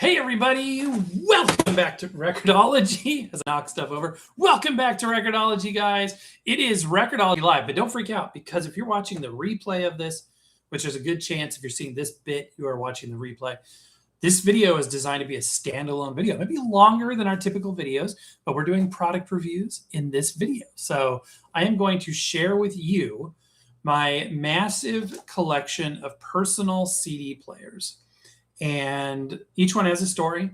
Hey everybody, welcome back to Record-ology. As I knock stuff over, welcome back to Record-ology, guys. It is Record-ology Live, but don't freak out because if you're watching the replay of this, which there's a good chance if you're seeing this bit, you are watching the replay. This video is designed to be a standalone video. It might be longer than our typical videos, but we're doing product reviews in this video. So I am going to share with you my massive collection of personal CD players. And each one has a story,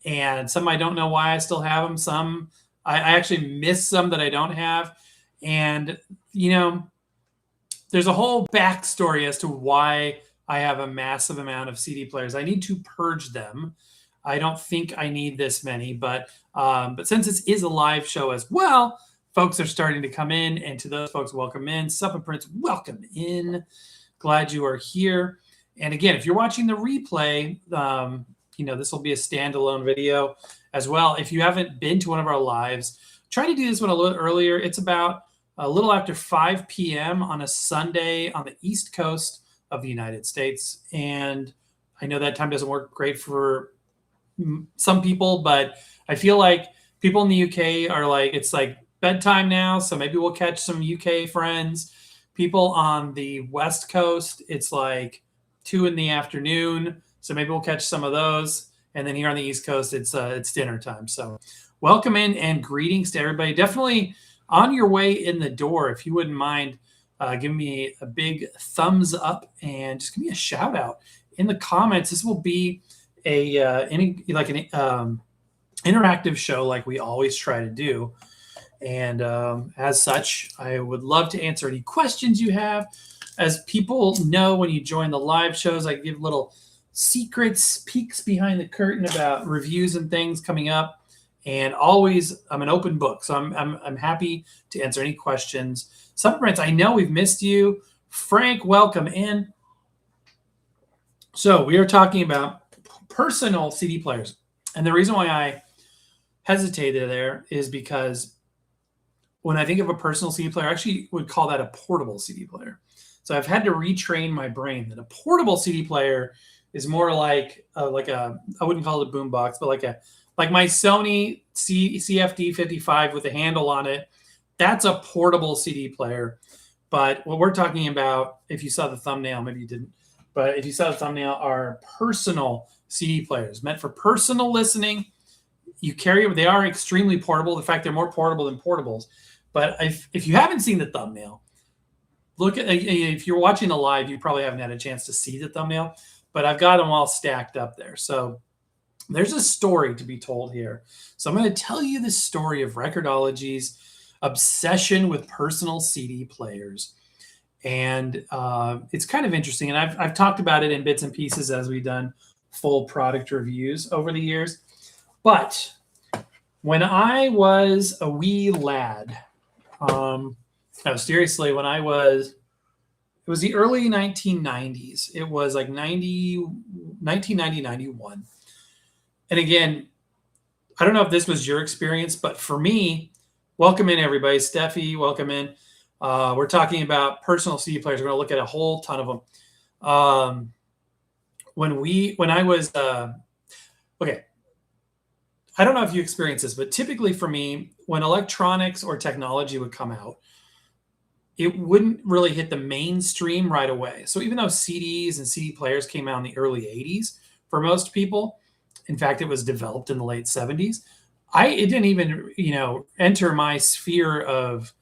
and some I don't know why I still have them. Some I actually miss some that I don't have. And, you know, there's a whole backstory as to why I have a massive amount of CD players. I need to purge them. I don't think I need this many, but since this is a live show as well, folks are starting to come in. And to those folks, welcome in. Sup and Prince, welcome in. Glad you are here. And again, if you're watching the replay, this will be a standalone video as well. If you haven't been to one of our lives, try to do this one a little earlier. It's about a little after 5 p.m. on a Sunday on the East Coast of the United States. And I know that time doesn't work great for some people, but I feel like people in the UK are like, it's like bedtime now. So maybe we'll catch some UK friends. People on the West Coast, it's like 2 in the afternoon, so maybe we'll catch some of those. And then here on the East Coast, it's dinner time. So welcome in and greetings to everybody. Definitely on your way in the door, if you wouldn't mind giving me a big thumbs up and just give me a shout out in the comments. This will be an interactive show like we always try to do. And as such, I would love to answer any questions you have. As people know, when you join the live shows, I give little secrets, peeks behind the curtain about reviews and things coming up. And always, I'm an open book, so I'm happy to answer any questions. Some friends, I know we've missed you. Frank, welcome in. So we are talking about personal CD players, and the reason why I hesitated there is because when I think of a personal CD player, I actually would call that a portable CD player. So I've had to retrain my brain that a portable CD player is more like I wouldn't call it a boombox, but like my Sony CFD 55 with a handle on it. That's a portable CD player. But what we're talking about, if you saw the thumbnail, maybe you didn't, but if you saw the thumbnail, are personal CD players meant for personal listening. You carry them; they are extremely portable. In fact, they're more portable than portables. But if you haven't seen the thumbnail, look at, if you're watching the live, you probably haven't had a chance to see the thumbnail, but I've got them all stacked up there. So there's a story to be told here. So I'm going to tell you the story of Record-ology's obsession with personal CD players. And it's kind of interesting. And I've talked about it in bits and pieces as we've done full product reviews over the years. But when I was a wee lad, no, seriously, when it was the early 1990s. It was like 1990, 91. And again, I don't know if this was your experience, but for me, welcome in everybody. Steffi, welcome in. We're talking about personal CD players. We're going to look at a whole ton of them. When I was, okay, I don't know if you experienced this, but typically for me, when electronics or technology would come out, it wouldn't really hit the mainstream right away. So even though CDs and CD players came out in the early 80s for most people, in fact, it was developed in the late 70s, it didn't even, enter my sphere of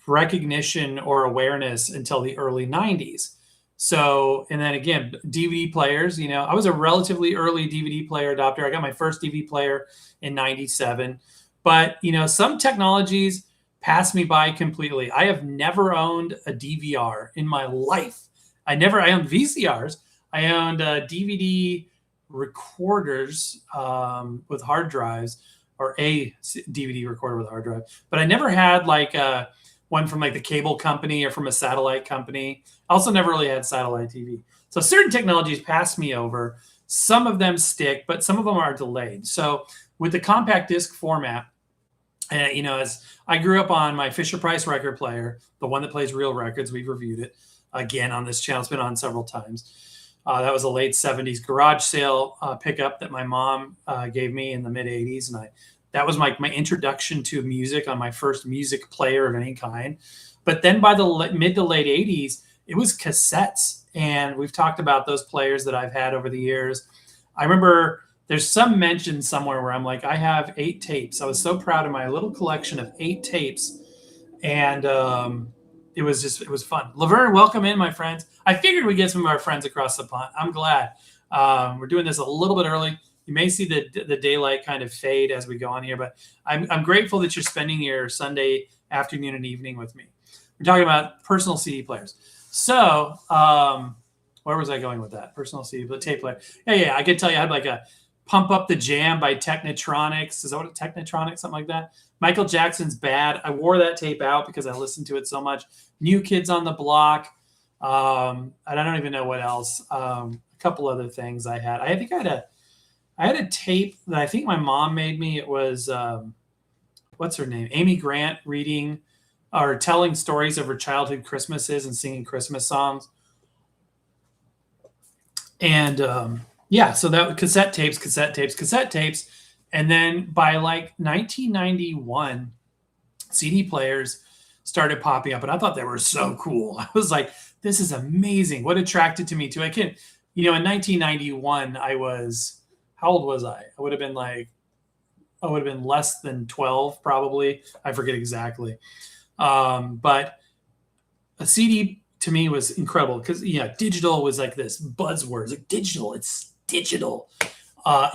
recognition or awareness until the early 90s. So, and then again, DVD players, I was a relatively early DVD player adopter. I got my first DVD player in 97. But, some technologies passed me by completely. I have never owned a DVR in my life. I owned VCRs. I owned DVD recorders with hard drives, or a DVD recorder with a hard drive. But I never had like one from like the cable company or from a satellite company. I also never really had satellite TV. So certain technologies pass me over. Some of them stick, but some of them are delayed. So with the compact disc format, as I grew up on my Fisher-Price record player, the one that plays real records, we've reviewed it again on this channel. It's been on several times. That was a late 70s garage sale pickup that my mom gave me in the mid 80s. And that was my introduction to music on my first music player of any kind. But then by the mid to late 80s, it was cassettes. And we've talked about those players that I've had over the years. I remember there's some mention somewhere where I'm like, I have 8 tapes. I was so proud of my little collection of 8 tapes. And it was fun. Laverne, welcome in, my friends. I figured we'd get some of our friends across the pond. I'm glad. We're doing this a little bit early. You may see the daylight kind of fade as we go on here, but I'm grateful that you're spending your Sunday afternoon and evening with me. We're talking about personal CD players. So where was I going with that? Personal CD tape player. Yeah. I could tell you I had like a Pump Up the Jam by Technotronics. Is that what Technotronics? Something like that. Michael Jackson's Bad. I wore that tape out because I listened to it so much. New Kids on the Block. I don't even know what else. A couple other things I had. I think I had a tape that I think my mom made me. It was what's her name? Amy Grant reading or telling stories of her childhood Christmases and singing Christmas songs. And so that cassette tapes. And then by like 1991, CD players started popping up, and I thought they were so cool. I was like, this is amazing. What attracted to me too? In 1991, how old was I? I would have been less than 12, probably. I forget exactly. But a CD to me was incredible because, digital was like this buzzword. It's like digital, it's digital.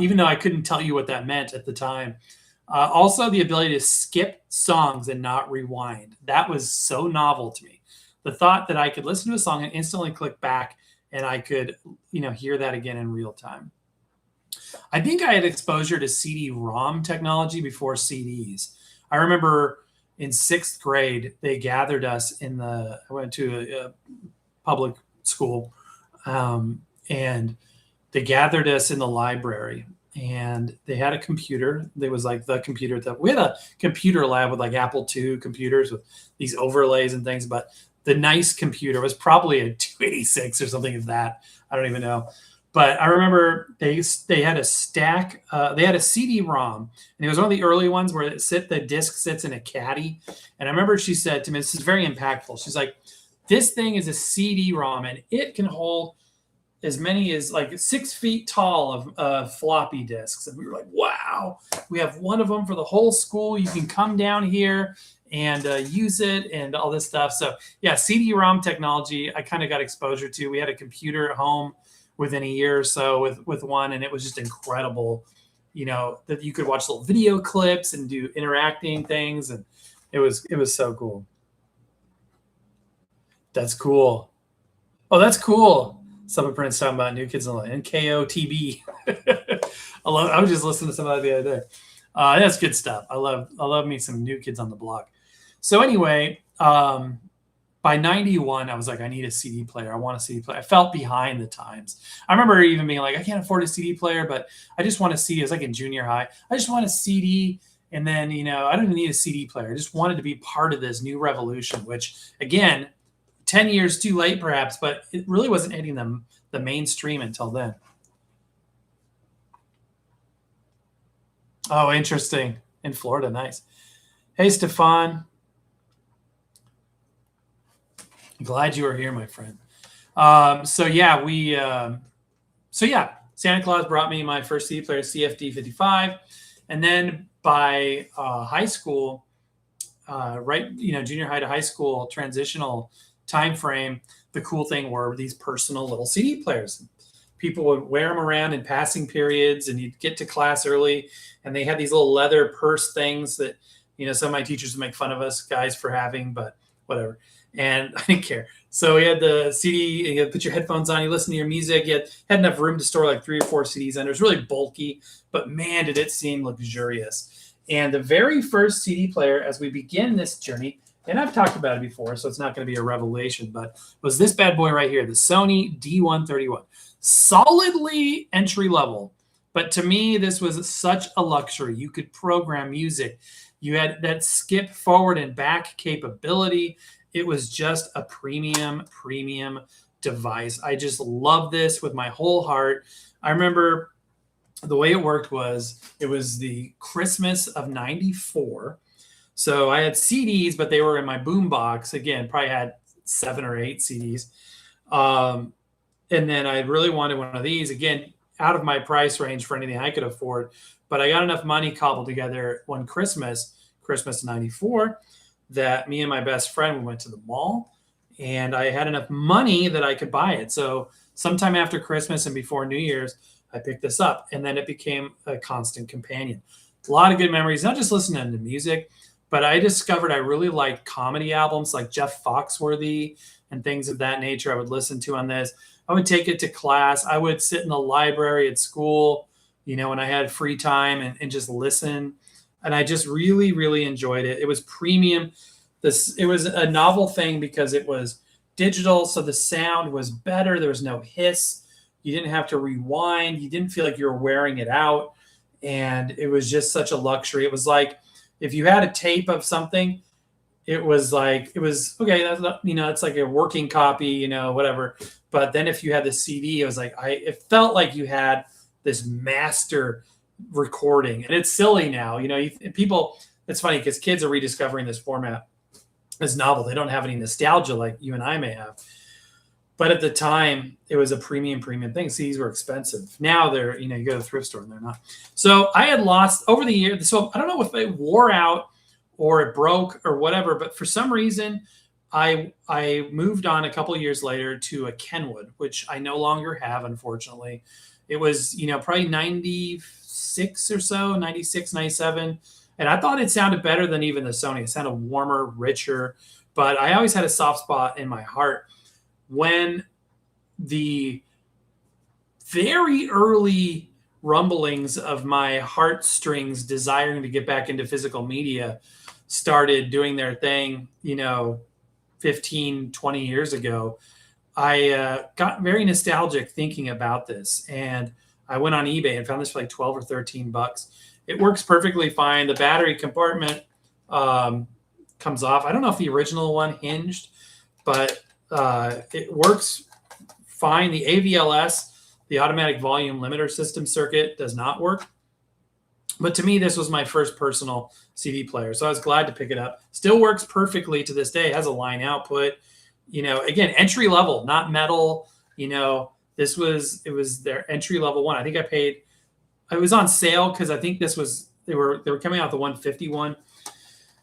Even though I couldn't tell you what that meant at the time. Also, the ability to skip songs and not rewind. That was so novel to me. The thought that I could listen to a song and instantly click back and I could, hear that again in real time. I think I had exposure to CD-ROM technology before CDs. I remember in 6th grade, they gathered us I went to a public school, and they gathered us in the library, and they had a computer. There was like the computer we had a computer lab with like Apple II computers with these overlays and things, but the nice computer was probably a 286 or something of that. I don't even know. But I remember they had a stack. They had a CD-ROM, and it was one of the early ones where the disc sits in a caddy. And I remember she said to me, this is very impactful. She's like, this thing is a CD-ROM, and it can hold as many as like 6 feet tall of floppy disks. And we were like, wow, we have one of them for the whole school. You can come down here and use it and all this stuff. So yeah, CD-ROM technology, I kind of got exposure to. We had a computer at home within a year or so with one, and it was just incredible, that you could watch little video clips and do interacting things, and it was so cool. That's cool. Oh, that's cool. Summer Prince talking about New Kids on the Line. NKOTB. I was just listening to some of that the other day. That's good stuff. I love me some New Kids on the Block. So anyway, by 91, I was like, I need a CD player. I want a CD player. I felt behind the times. I remember even being like, I can't afford a CD player, but I just want a CD. It was like in junior high. I just want a CD. And then, I don't even need a CD player. I just wanted to be part of this new revolution, which, again, 10 years too late perhaps, but it really wasn't hitting the mainstream until then. Oh, interesting. In Florida, nice. Hey, Stefan. Glad you are here, my friend. Santa Claus brought me my first CD player, CFD 55. And then by high school, junior high to high school transitional time frame, the cool thing were these personal little CD players. People would wear them around in passing periods, and you'd get to class early, and they had these little leather purse things that, some of my teachers would make fun of us guys for having, but whatever. And I didn't care. So you had the CD, and you had to put your headphones on, you listen to your music. You had enough room to store like 3 or 4 CDs under. It was really bulky, but man, did it seem luxurious. And the very first CD player, as we begin this journey, and I've talked about it before, so it's not going to be a revelation, but was this bad boy right here, the Sony D131. Solidly entry level. But to me, this was such a luxury. You could program music. You had that skip forward and back capability. It was just a premium device. I just love this with my whole heart. I remember the way it worked was it was the Christmas of '94. So I had CDs, but they were in my boombox. Again, probably had 7 or 8 CDs. Um, and then I really wanted one of these, again, out of my price range for anything I could afford. But I got enough money cobbled together one Christmas '94, that me and my best friend, we went to the mall, and I had enough money that I could buy it. So sometime after Christmas and before New Year's, I picked this up, and then it became a constant companion. A lot of good memories, not just listening to music, but I discovered I really liked comedy albums like Jeff Foxworthy and things of that nature. I would listen to on this. I would take it to class. I would sit in the library at school, when I had free time, and just listen. And I just really, really enjoyed it. It was premium. It was a novel thing because it was digital, so the sound was better. There was no hiss. You didn't have to rewind. You didn't feel like you were wearing it out. And it was just such a luxury. It was like if you had a tape of something, it was okay. That's not, it's like a working copy, whatever. But then if you had the CD, it was like it felt like you had this master recording. And it's silly now, people. It's funny because kids are rediscovering this format as novel. They don't have any nostalgia like you and I may have. But at the time, it was a premium thing. CDs were expensive. Now they're, you go to the thrift store and they're not. So I had lost over the years. So I don't know if it wore out or it broke or whatever, but for some reason, I moved on a couple of years later to a Kenwood, which I no longer have, unfortunately. It was, probably 96 or so, 96, 97. And I thought it sounded better than even the Sony. It sounded warmer, richer. But I always had a soft spot in my heart when the very early rumblings of my heartstrings desiring to get back into physical media started doing their thing, 15, 20 years ago, I got very nostalgic thinking about this. And I went on eBay and found this for like 12 or 13 bucks. It works perfectly fine. The battery compartment comes off. I don't know if the original one hinged, but it works fine. The AVLS, the automatic volume limiter system circuit, does not work. But to me, this was my first personal CD player, so I was glad to pick it up. Still works perfectly to this day. It has a line output. Again, entry level, not metal. It was their entry level one. I think it was on sale because I think they were coming out the 151.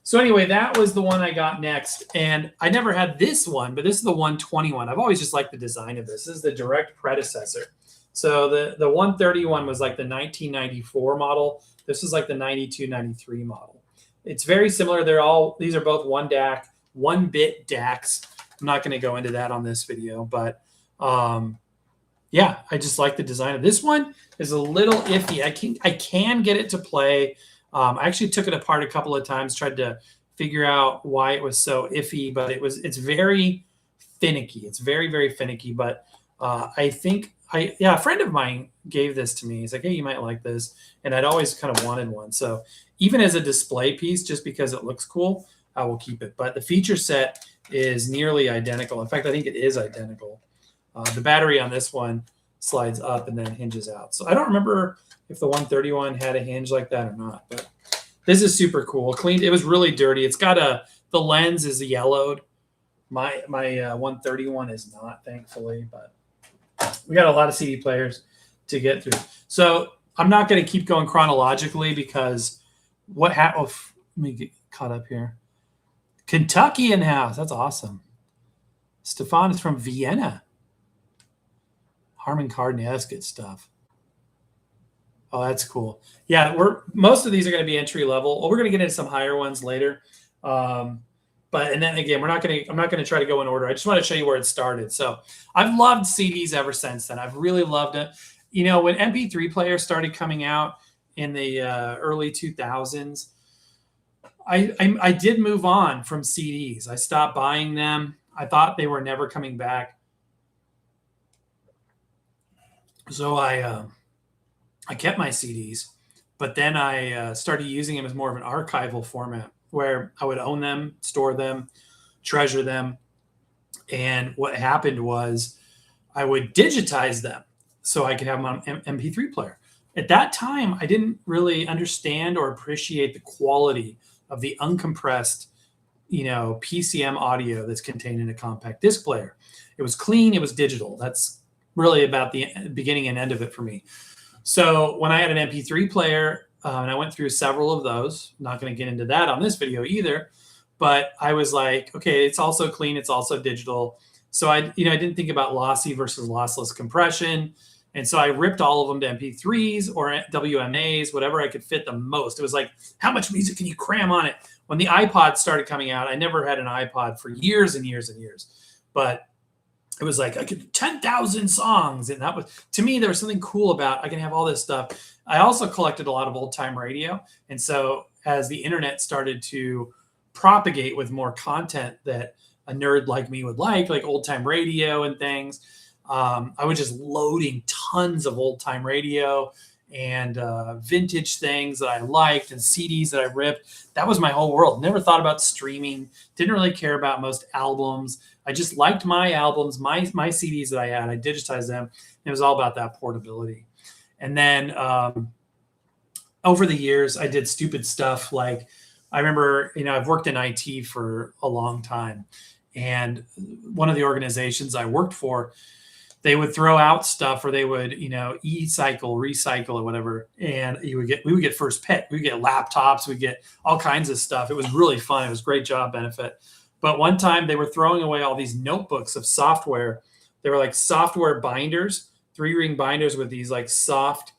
So anyway, that was the one I got next. And I never had this one, but this is the 121. I've always just liked the design of this. This is the direct predecessor. So the 131 was like the 1994 model. This is like the 92, 93 model. It's very similar. These are both one bit DACs. I'm not going to go into that on this video, but yeah, I just like the design of this one. Is a little iffy. I can get it to play. I actually took it apart a couple of times, tried to figure out why it was so iffy, but it's very finicky. It's very, very finicky. But I think a friend of mine gave this to me. He's like, hey, you might like this. And I'd always kind of wanted one. So even as a display piece, just because it looks cool, I will keep it. But the feature set is nearly identical. In fact, I think it is identical. The battery on this one slides up and then hinges out. So I don't remember if the 131 had a hinge like that or not, but this is super cool. Cleaned. It was really dirty. It's got the lens is yellowed. My 131 is not, thankfully, but we got a lot of CD players to get through. So I'm not going to keep going chronologically because let me get caught up here. Kentucky in house. That's awesome. Stefan is from Vienna. Harman Kardon. Yeah, that's good stuff. Oh, that's cool. Yeah, most of these are going to be entry level. Well, we're going to get into some higher ones later. And then again, I'm not going to try to go in order. I just want to show you where it started. So I've loved CDs ever since then. I've really loved it. When MP3 players started coming out in the early 2000s, I did move on from CDs. I stopped buying them. I thought they were never coming back. So I kept my CDs, but then I started using them as more of an archival format where I would own them, store them, treasure them. And what happened was I would digitize them so I could have them on MP3 player. At that time, I didn't really understand or appreciate the quality of the uncompressed, PCM audio that's contained in a compact disc player. It was clean, it was digital. That's really about the beginning and end of it for me. So when I had an MP3 player, and I went through several of those, not going to get into that on this video either, but I was like, okay, it's also clean, it's also digital. So I didn't think about lossy versus lossless compression. And so I ripped all of them to MP3s or WMAs, whatever I could fit the most. It was like, how much music can you cram on it? When the iPod started coming out, I never had an iPod for years and years and years. But it was like, I could 10,000 songs. And that was, to me, there was something cool about, I can have all this stuff. I also collected a lot of old time radio. And so as the internet started to propagate with more content that a nerd like me would like old time radio and things, I was just loading tons of old time radio and vintage things that I liked and CDs that I ripped. That was my whole world. Never thought about streaming. Didn't really care about most albums. I just liked my albums, my CDs that I had. I digitized them. It was all about that portability. And then over the years, I did stupid stuff. Like I remember, I've worked in IT for a long time. And one of the organizations I worked for, they would throw out stuff, or they would, e-cycle, recycle, or whatever. And we would get first pick. We would get laptops. We'd get all kinds of stuff. It was really fun. It was a great job benefit. But one time they were throwing away all these notebooks of software. They were like software binders, 3-ring binders with these like soft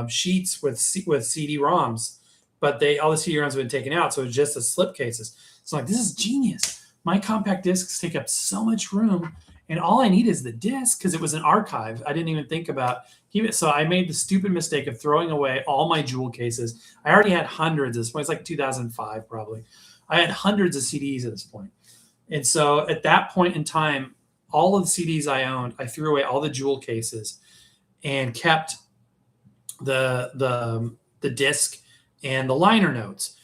sheets with CD-ROMs. But all the CD-ROMs have been taken out. So it was just the slip cases. So like, this is genius. My compact discs take up so much room. And all I need is the disc, because it was an archive. I didn't even think about it. So I made the stupid mistake of throwing away all my jewel cases. I already had hundreds at this point. It's like 2005 probably. I had hundreds of CDs at this point. And so at that point in time, all of the CDs I owned, I threw away all the jewel cases and kept the disc and the liner notes.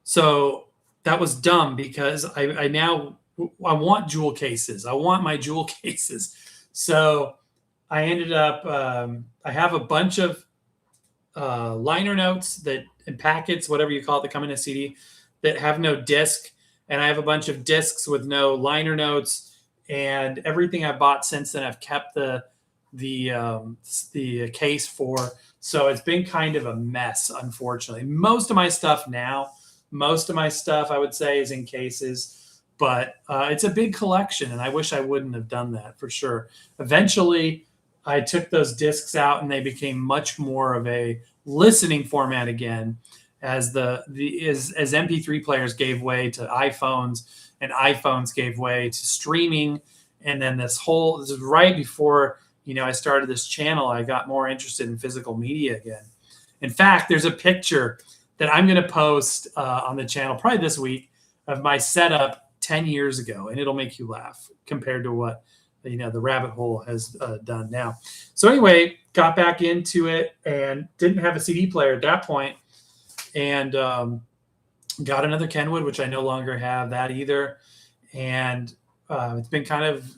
So that was dumb, because I want jewel cases. I want my jewel cases. So I ended up, I have a bunch of liner notes and packets, whatever you call it, that come in a CD that have no disc. And I have a bunch of discs with no liner notes, and everything I bought since then, I've kept the case for. So it's been kind of a mess, unfortunately. Most of my stuff I would say is in cases. But it's a big collection, and I wish I wouldn't have done that, for sure. Eventually, I took those discs out, and they became much more of a listening format again, as as MP3 players gave way to iPhones, and iPhones gave way to streaming. And then this is right before I started this channel, I got more interested in physical media again. In fact, there's a picture that I'm going to post on the channel probably this week of my setup 10 years ago, and it'll make you laugh compared to what the rabbit hole has done now. So anyway, got back into it and didn't have a CD player at that point, and got another Kenwood, which I no longer have that either. And it's been kind of,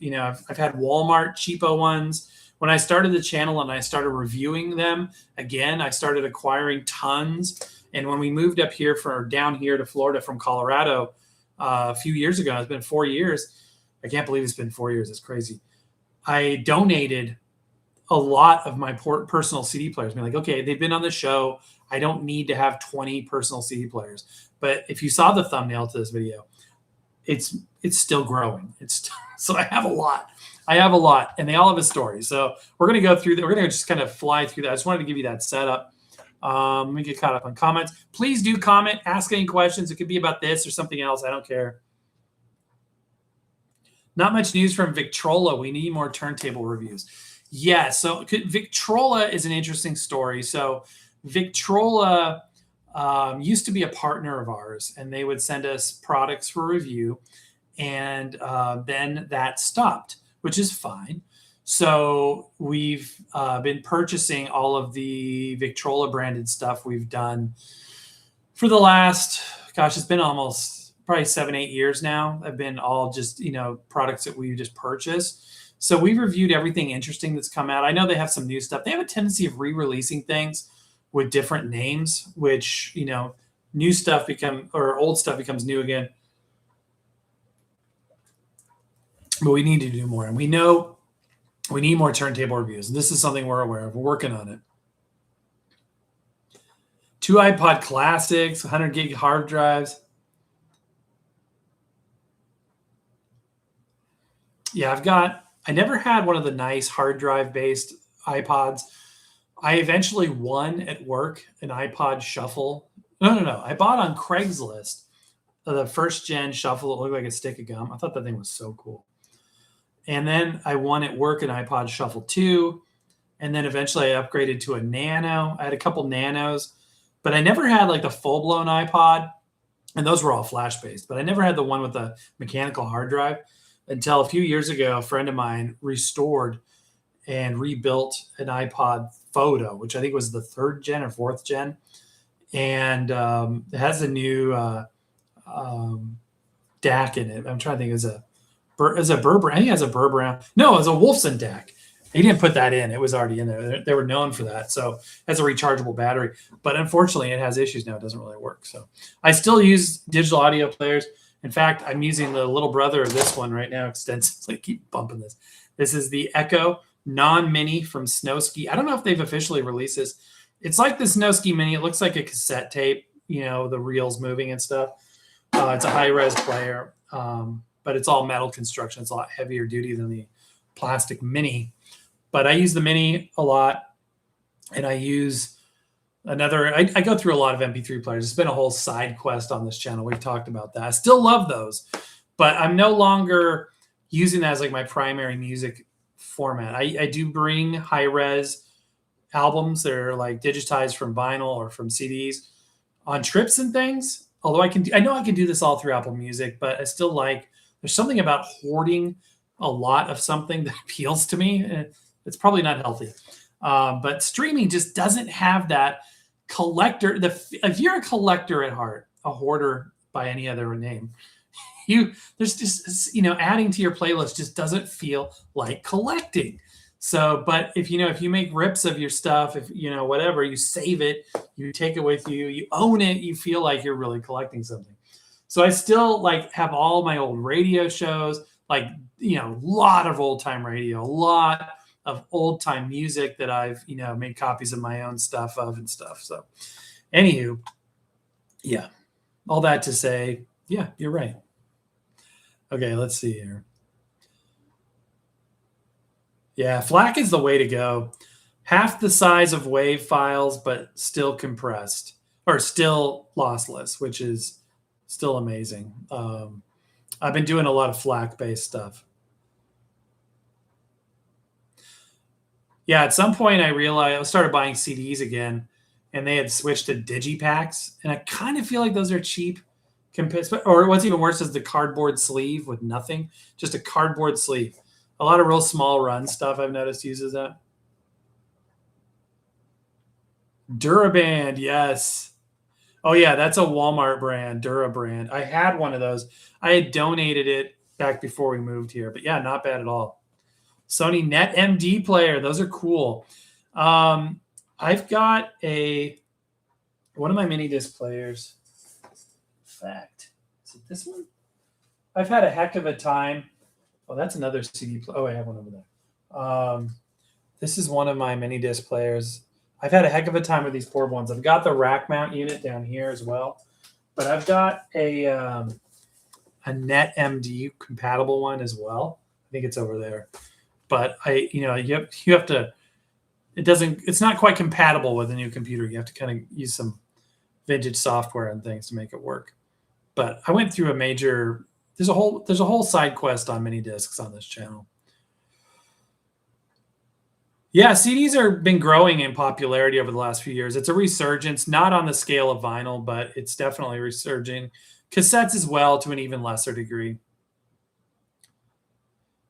I've had Walmart cheapo ones. When I started the channel and I started reviewing them again, I started acquiring tons. And when we moved up here down here to Florida from Colorado a few years ago, it's been 4 years. I can't believe it's been 4 years. It's crazy. I donated a lot of my personal CD players. I'm like, okay, they've been on the show. I don't need to have 20 personal CD players. But if you saw the thumbnail to this video, it's still growing. So I have a lot. And they all have a story. So we're going to go through that. We're going to just kind of fly through that. I just wanted to give you that setup. Let me get caught up on comments. Please do comment, ask any questions. It could be about this or something else. I don't care. Not much news from Victrola. We need more turntable reviews. Yeah, so Victrola is an interesting story. So Victrola used to be a partner of ours, and they would send us products for review, and then that stopped, which is fine. So we've been purchasing all of the Victrola branded stuff we've done for the last, it's been almost probably 7-8 years now. I've been all just, products that we just purchased. So we reviewed everything interesting that's come out. I know they have some new stuff. They have a tendency of re-releasing things with different names, which, new stuff or old stuff becomes new again. But we need to do more. And we know we need more turntable reviews. And this is something we're aware of. We're working on it. 2 iPod Classics, 100 gig hard drives. Yeah, I never had one of the nice hard drive based iPods. I eventually won at work an iPod Shuffle. No. I bought on Craigslist the first gen Shuffle. It looked like a stick of gum. I thought that thing was so cool. And then I won at work an iPod Shuffle 2. And then eventually I upgraded to a Nano. I had a couple Nanos, but I never had like the full blown iPod. And those were all flash based, but I never had the one with the mechanical hard drive until a few years ago. A friend of mine restored and rebuilt an iPod Photo, which I think was the 3rd gen or 4th gen. And it has a new DAC in it. I'm trying to think, is a Berber. I think it has a Berber. No, it was a Wolfson DAC. He didn't put that in. It was already in there. They were known for that. So it has a rechargeable battery. But unfortunately, it has issues now. It doesn't really work. So I still use digital audio players. In fact, I'm using the little brother of this one right now extensively. I keep bumping this. This is the Echo Non-Mini from Snowski. I don't know if they've officially released this. It's like the Snowski Mini. It looks like a cassette tape, the reels moving and stuff. It's a high-res player, but it's all metal construction. It's a lot heavier duty than the plastic Mini. But I use the Mini a lot, and I use I go through a lot of MP3 players. It's been a whole side quest on this channel. We've talked about that. I still love those, but I'm no longer using that as like my primary music format. I do bring high-res albums that are like digitized from vinyl or from CDs on trips and things. Although I know I can do this all through Apple Music, but I still there's something about hoarding a lot of something that appeals to me. It's probably not healthy. But streaming just doesn't have that collector. If you're a collector at heart, a hoarder by any other name, there's just, adding to your playlist just doesn't feel like collecting. So, but if you make rips of your stuff, if whatever, you save it, you take it with you, you own it, you feel like you're really collecting something. So I still have all my old radio shows, a lot of old time radio, a lot of old time music that I've made copies of my own stuff of and stuff. So anywho, yeah, all that to say, yeah, you're right. Okay, let's see here. Yeah, FLAC is the way to go. Half the size of WAV files, but still compressed or still lossless, which is still amazing. I've been doing a lot of FLAC-based stuff. Yeah, at some point I realized I started buying CDs again, and they had switched to digipacks, and I kind of feel like those are cheap. Or what's even worse is the cardboard sleeve with nothing, just a cardboard sleeve. A lot of real small run stuff I've noticed uses that. Duraband, yes. Oh yeah, that's a Walmart brand, Durabrand. I had one of those. I had donated it back before we moved here, but yeah, not bad at all. Sony Net MD player, those are cool. I've got one of my mini disc players. In fact, is it this one? I've had a heck of a time. Oh, that's another CD player. Oh, I have one over there. This is one of my mini disc players. I've had a heck of a time with these portable ones. I've got the rack mount unit down here as well, but I've got a Net MD compatible one as well. I think it's over there. But you have to. It's not quite compatible with a new computer. You have to kind of use some vintage software and things to make it work. But I went through a major. There's a whole side quest on mini discs on this channel. Yeah, CDs have been growing in popularity over the last few years. It's a resurgence, not on the scale of vinyl, but it's definitely resurging. Cassettes as well, to an even lesser degree.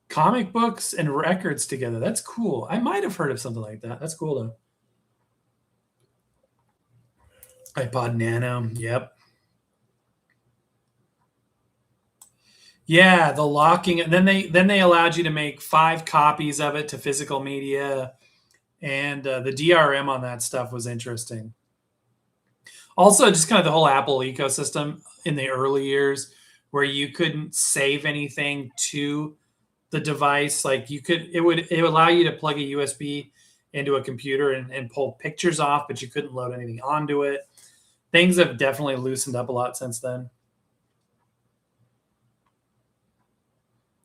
Comic books and records together. That's cool. I might have heard of something like that. That's cool, though. iPod Nano. Yep. Yeah, the locking. And then they allowed you to make 5 copies of it to physical media, and the DRM on that stuff was interesting. Also, just kind of the whole Apple ecosystem in the early years, where you couldn't save anything to the device. Like it would allow you to plug a USB into a computer and pull pictures off, but you couldn't load anything onto it. Things have definitely loosened up a lot since then.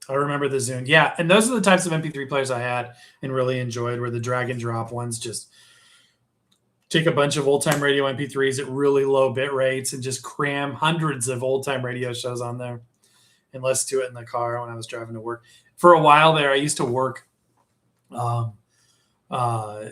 I remember the Zune. Yeah, and those are the types of MP3 players I had and really enjoyed, were the drag and drop ones. Just take a bunch of old time radio MP3s at really low bit rates and just cram hundreds of old time radio shows on there and listen to it in the car when I was driving to work. For a while there, I used to work um, uh,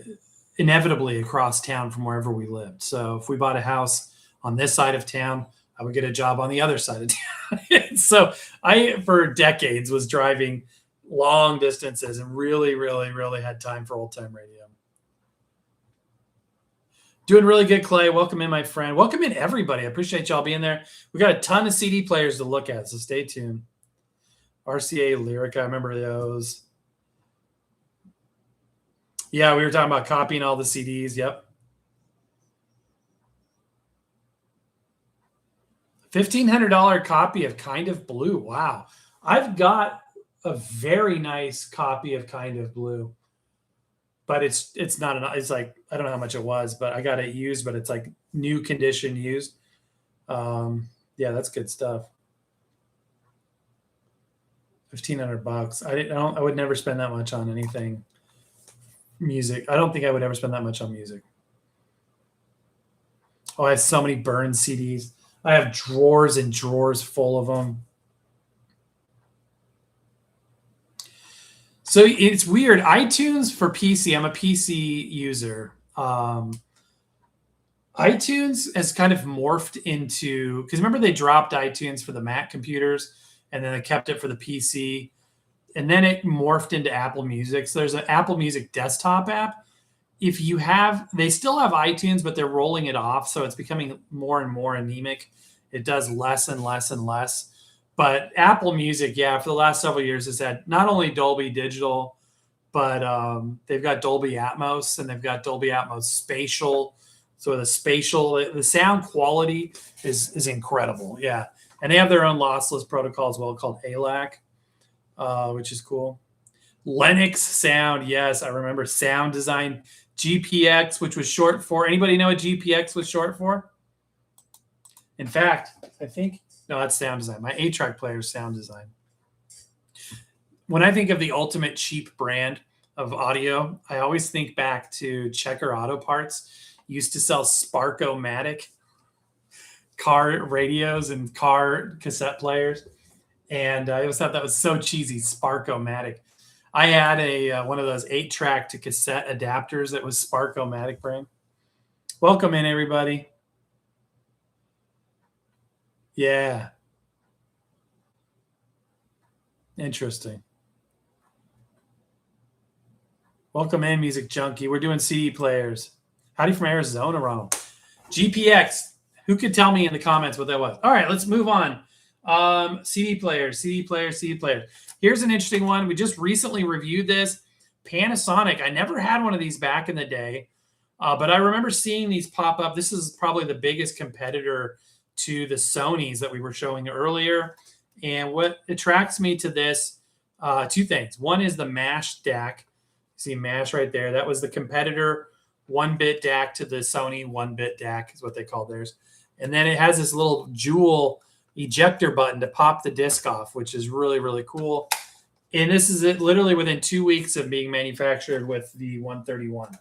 inevitably across town from wherever we lived. So if we bought a house on this side of town, I would get a job on the other side of town. So I, for decades, was driving long distances and really, really, really had time for old time radio. Doing really good, Clay. Welcome in, my friend. Welcome in, everybody. I appreciate y'all being there. We got a ton of CD players to look at, so stay tuned. RCA Lyrica, I remember those. Yeah, we were talking about copying all the CDs. Yep. $1,500 copy of Kind of Blue. Wow. I've got a very nice copy of Kind of Blue, but it's not enough. It's like, I don't know how much it was, but I got it used, but it's like new condition used. Yeah, that's good stuff. $1,500. I would never spend that much on anything music. I don't think I would ever spend that much on music. Oh, I have so many burned CDs. I have drawers and drawers full of them. So it's weird. iTunes for PC, I'm a PC user. iTunes has kind of morphed into, because remember they dropped iTunes for the Mac computers and then they kept it for the PC. And then it morphed into Apple Music. So there's an Apple Music desktop app. If you have, they still have iTunes, but they're rolling it off. So it's becoming more and more anemic. It does less and less and less. But Apple Music, yeah, for the last several years has had not only Dolby Digital, but they've got Dolby Atmos and they've got Dolby Atmos Spatial. So the sound quality is incredible. Yeah. And they have their own lossless protocol as well called ALAC, which is cool. Lennox Sound. Yes, I remember Sound Design. GPX, which was short for, anybody know what GPX was short for? In fact, I think, no, that's Sound Design. My 8-track player is Sound Design. When I think of the ultimate cheap brand of audio, I always think back to Checker Auto Parts. Used to sell Spark-O-Matic car radios and car cassette players. And I always thought that was so cheesy, Spark-O-Matic. I had a one of those 8-track to cassette adapters that was Spark-O-Matic brand. Welcome in, everybody. Yeah. Interesting. Welcome in, Music Junkie. We're doing CD players. Howdy from Arizona, Ronald. GPX. Who could tell me in the comments what that was? All right, let's move on. CD players, CD players, CD players. Here's an interesting one. We just recently reviewed this. Panasonic. I never had one of these back in the day, but I remember seeing these pop up. This is probably the biggest competitor to the Sonys that we were showing earlier. And what attracts me to this, two things. One is the MASH DAC. See MASH right there. That was the competitor 1-bit DAC to the Sony 1-bit DAC is what they call theirs. And then it has this little jewel ejector button to pop the disc off, which is really, really cool. And this is it literally within 2 weeks of being manufactured with the 131.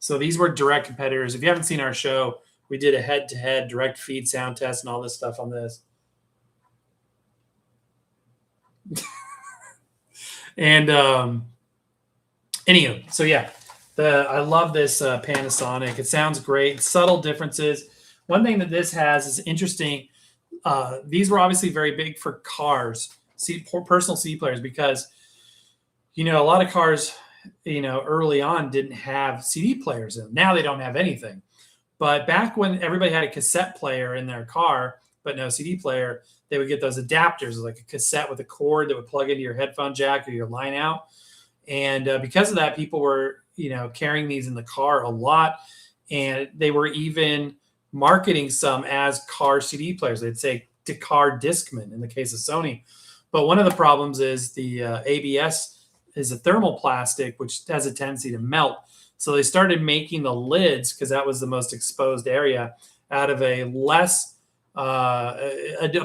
So these were direct competitors. If you haven't seen our show, we did a head-to-head direct feed sound test and all this stuff on this. And anywho, so yeah, I love this Panasonic. It sounds great. Subtle differences. One thing that this has is interesting. These were obviously very big for cars, personal CD players, because, a lot of cars, early on didn't have CD players in them. Now they don't have anything. But back when everybody had a cassette player in their car, but no CD player, they would get those adapters, like a cassette with a cord that would plug into your headphone jack or your line out. And because of that, people were, carrying these in the car a lot. And they were even marketing some as car CD players. They'd say car Discman in the case of Sony. But one of the problems is the ABS is a thermoplastic, which has a tendency to melt. So they started making the lids, because that was the most exposed area, out of a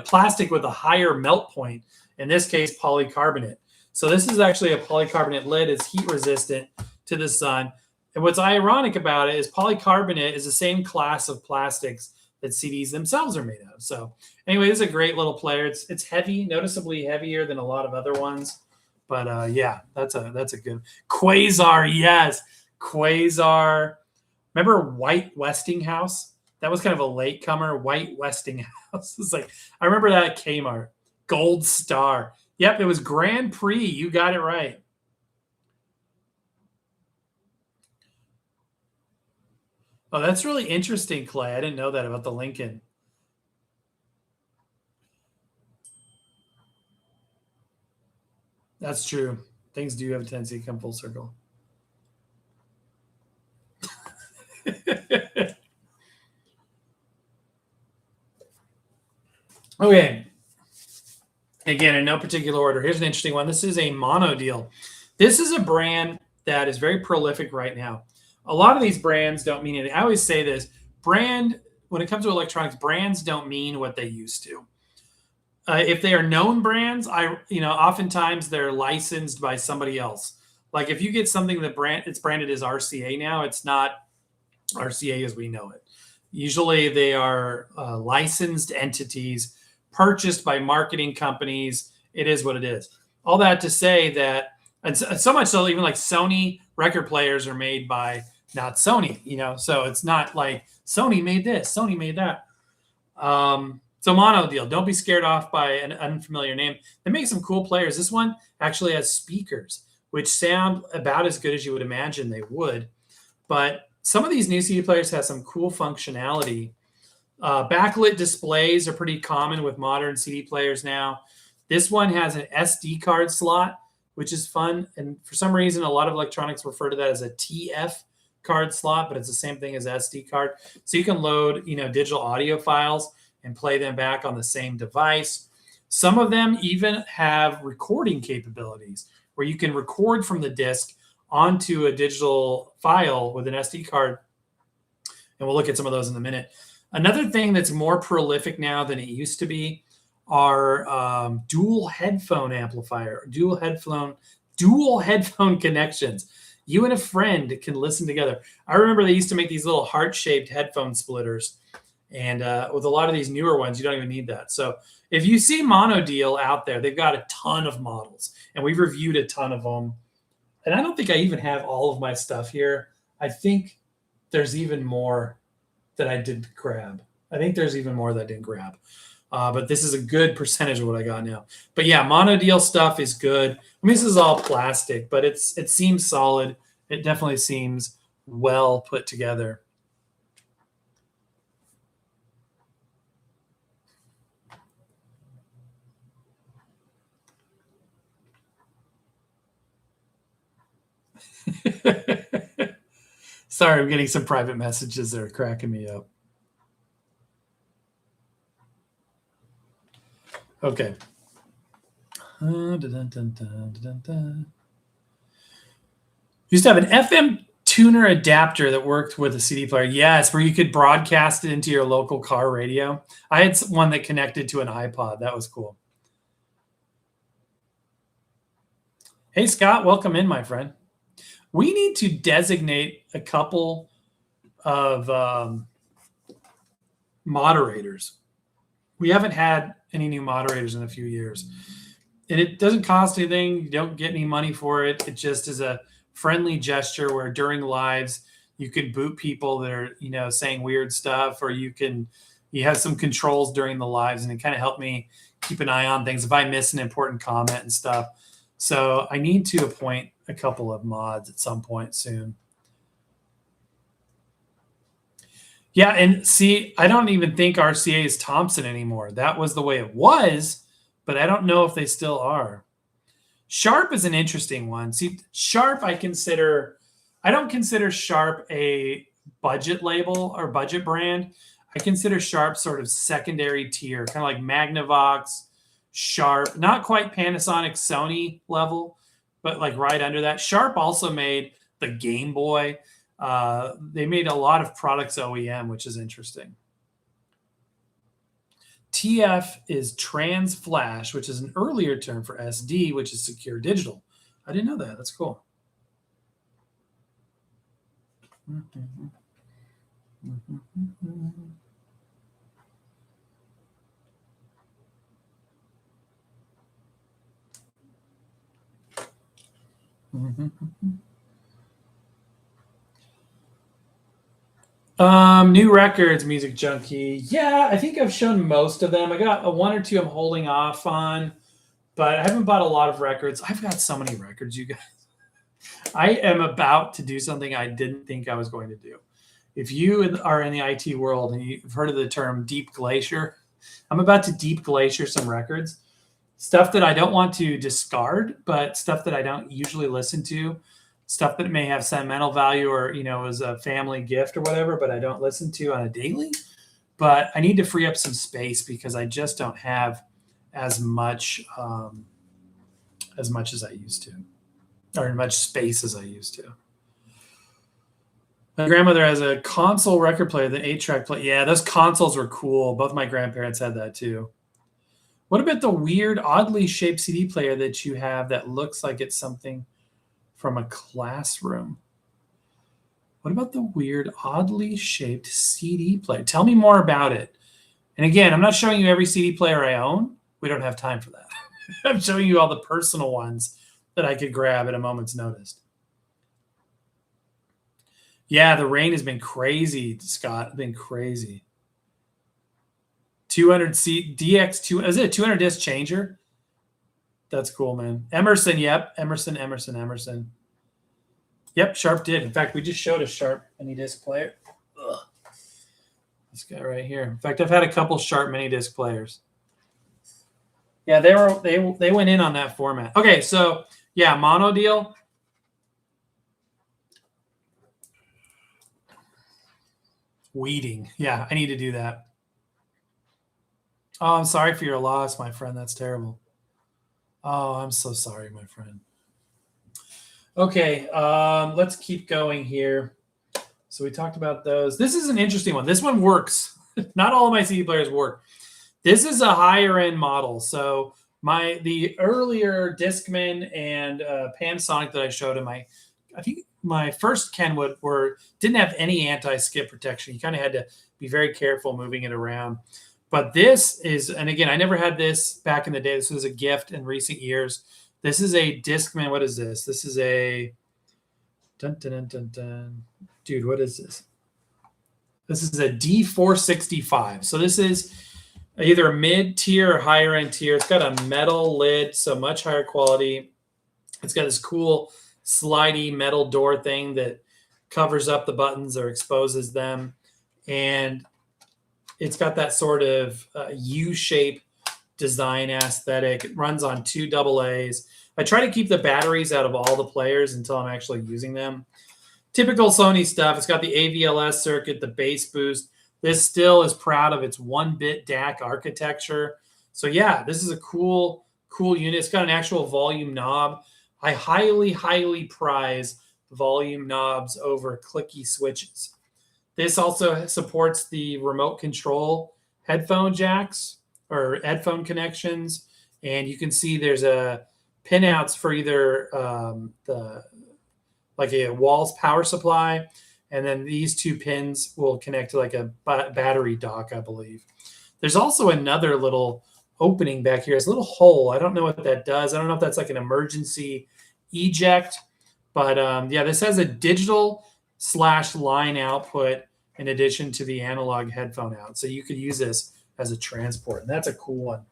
plastic with a higher melt point, in this case, polycarbonate. So this is actually a polycarbonate lid. It's heat resistant to the sun. And what's ironic about it is polycarbonate is the same class of plastics that CDs themselves are made of. So anyway, this is a great little player. It's heavy, noticeably heavier than a lot of other ones. But yeah, that's a good Quasar. Yes, Quasar. Remember White Westinghouse? That was kind of a latecomer. White Westinghouse. It's like, I remember that at Kmart. Gold Star. Yep, it was Grand Prix. You got it right. Oh, that's really interesting, Clay. I didn't know that about the Lincoln. That's true. Things do have a tendency to come full circle. Okay. Again, in no particular order. Here's an interesting one. This is a mono deal. This is a brand that is very prolific right now. A lot of these brands don't mean anything. I always say this. When it comes to electronics, brands don't mean what they used to. If they are known brands, oftentimes they're licensed by somebody else. Like if you get something it's branded as RCA now, it's not RCA as we know it. Usually they are licensed entities purchased by marketing companies. It is what it is. All that to say that, and so much so, even like Sony record players are made by not Sony, so it's not like Sony made this, Sony made that. So mono deal. Don't be scared off by an unfamiliar name. They make some cool players. This one actually has speakers, which sound about as good as you would imagine they would. But some of these new CD players have some cool functionality. Backlit displays are pretty common with modern CD players now. This one has an SD card slot, which is fun. And for some reason, a lot of electronics refer to that as a TF card slot, but it's the same thing as SD card. So you can load, digital audio files and play them back on the same device. Some of them even have recording capabilities where you can record from the disc onto a digital file with an SD card. And we'll look at some of those in a minute. Another thing that's more prolific now than it used to be are dual headphone connections. You and a friend can listen together. I remember they used to make these little heart-shaped headphone splitters. And with a lot of these newer ones, you don't even need that. So if you see Mono Deal out there, they've got a ton of models. And we've reviewed a ton of them. And I don't think I even have all of my stuff here. I think there's even more that I didn't grab. But this is a good percentage of what I got now. But yeah, Mono Deal stuff is good. I mean, this is all plastic, but it seems solid. It definitely seems well put together. Sorry, I'm getting some private messages that are cracking me up. Okay. Used to have an FM tuner adapter that worked with a CD player. Yes, where you could broadcast it into your local car radio. I had one that connected to an iPod. That was cool. Hey, Scott, welcome in, my friend. We need to designate a couple of moderators. We haven't had any new moderators in a few years. And it doesn't cost anything. You don't get any money for it. It just is a friendly gesture where during lives you can boot people that are, saying weird stuff, or you have some controls during the lives, and it kind of helped me keep an eye on things if I miss an important comment and stuff. So I need to appoint a couple of mods at some point soon. Yeah, and see, I don't even think RCA is Thompson anymore. That was the way it was, but I don't know if they still are. Sharp is an interesting one. See, Sharp, I don't consider Sharp a budget label or budget brand. I consider Sharp sort of secondary tier, kind of like Magnavox, Sharp, not quite Panasonic, Sony level, but like right under that. Sharp also made the Game Boy. They made a lot of products OEM, which is interesting. TF is trans flash, which is an earlier term for SD, which is secure digital. I didn't know that. That's cool. New records, Music Junkie. Yeah, I think I've shown most of them. I got a one or two I'm holding off on, but I haven't bought a lot of records. I've got so many records, you guys. I am about to do something I didn't think I was going to do. If you are in the IT world and you've heard of the term deep glacier, I'm about to deep glacier some records. Stuff that I don't want to discard, but stuff that I don't usually listen to, stuff that may have sentimental value or, as a family gift or whatever, but I don't listen to on a daily. But I need to free up some space because I just don't have as much as I used to, or much space as I used to. My grandmother has a console record player, the 8-track player. Yeah, those consoles were cool. Both my grandparents had that too. What about the weird, oddly shaped CD player that you have that looks like it's something from a classroom? What about the weird, oddly shaped CD player? Tell me more about it. And again, I'm not showing you every CD player I own. We don't have time for that. I'm showing you all the personal ones that I could grab at a moment's notice. Yeah, the rain has been crazy, Scott. Been crazy. 200 seat DX2. Is it a 200 disc changer? That's cool, man. Emerson, yep. Emerson. Yep, Sharp did. In fact, we just showed a Sharp mini disc player. Ugh. This guy right here. In fact, I've had a couple Sharp mini disc players. Yeah, they went in on that format. Okay, so yeah, mono deal. Weeding. Yeah, I need to do that. Oh, I'm sorry for your loss, my friend. That's terrible. Oh, I'm so sorry, my friend. Okay, let's keep going here. So we talked about those. This is an interesting one. This one works. Not all of my CD players work. This is a higher end model. So the earlier Discman and Panasonic that I showed him, I think my first Kenwood didn't have any anti-skip protection. You kind of had to be very careful moving it around. But this is, and again, I never had this back in the day. This was a gift in recent years. This is a Discman. What is this? This is a dude. What is this? This is a D465. So this is either a mid-tier or higher-end tier. It's got a metal lid, so much higher quality. It's got this cool slidey metal door thing that covers up the buttons or exposes them. And it's got that sort of U-shape design aesthetic. It runs on 2 AA's. I try to keep the batteries out of all the players until I'm actually using them. Typical Sony stuff. It's got the AVLS circuit, the bass boost. This still is proud of its 1-bit DAC architecture. So yeah, this is a cool unit. It's got an actual volume knob. I highly, highly prize volume knobs over clicky switches. This also supports the remote control headphone jacks or headphone connections. And you can see there's a pinouts for either like a Walls power supply. And then these 2 pins will connect to like a battery dock, I believe. There's also another little opening back here. It's a little hole. I don't know what that does. I don't know if that's like an emergency eject. But yeah, this has a digital /line output in addition to the analog headphone out. So you could use this as a transport. And that's a cool one.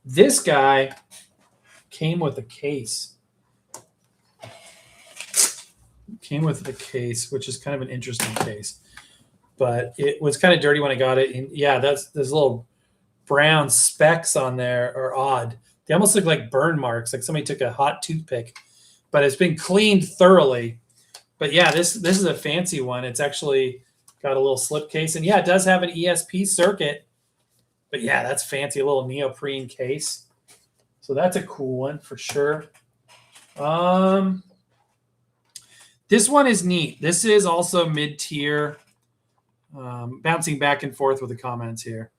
This guy came with a case. Came with the case, which is kind of an interesting case. but it was kind of dirty when I got it. And yeah, those little brown specks on there are odd. They almost look like burn marks, like somebody took a hot toothpick, but it's been cleaned thoroughly. But yeah, this is a fancy one. It's actually got a little slip case, and yeah, it does have an ESP circuit. But yeah, that's fancy, a little neoprene case. So that's a cool one for sure. This one is neat. This is also mid-tier. Bouncing back and forth with the comments here.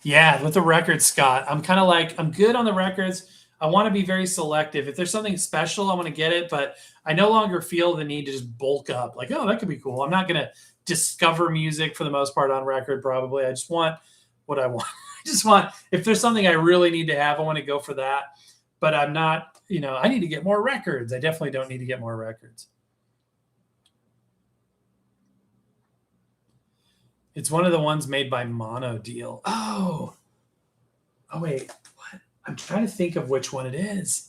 Yeah, with the records, Scott. I'm kind of like, I'm good on the records. I want to be very selective. If there's something special, I want to get it, but I no longer feel the need to just bulk up. Like, oh, that could be cool. I'm not going to discover music for the most part on record, probably. I just want what I want. I just want, if there's something I really need to have, I want to go for that. But I'm not, I need to get more records. I definitely don't need to get more records. It's one of the ones made by Mono Deal. Oh, wait. What? I'm trying to think of which one it is.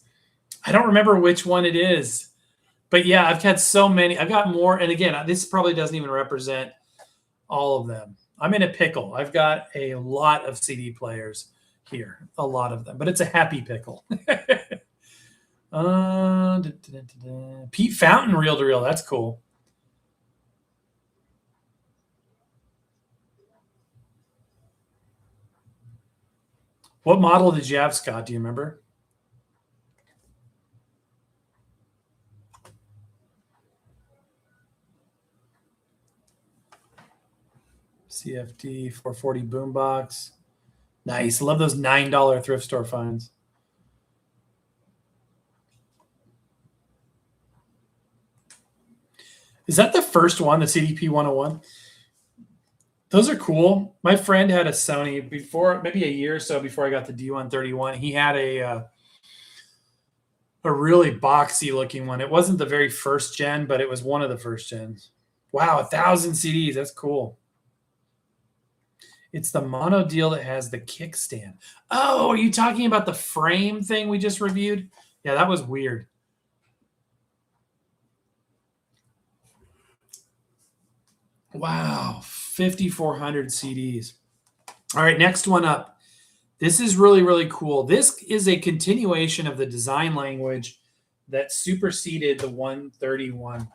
I don't remember which one it is. But yeah, I've had so many. I've got more. And again, this probably doesn't even represent all of them. I'm in a pickle. I've got a lot of CD players here, a lot of them. But it's a happy pickle. Pete Fountain reel-to-reel. That's cool. What model did you have, Scott? Do you remember? CFD 440 boombox. Nice. Love those $9 thrift store finds. Is that the first one, the CDP 101? Those are cool. My friend had a Sony before, maybe a year or so before I got the D131. He had a really boxy looking one. It wasn't the very first gen, but it was one of the first gens. Wow, 1,000 CDs. That's cool. It's the Mono Deal that has the kickstand. Oh, are you talking about the frame thing we just reviewed? Yeah, that was weird. Wow, 5,400 CDs. All right, next one up. This is really, really cool. This is a continuation of the design language that superseded the 131.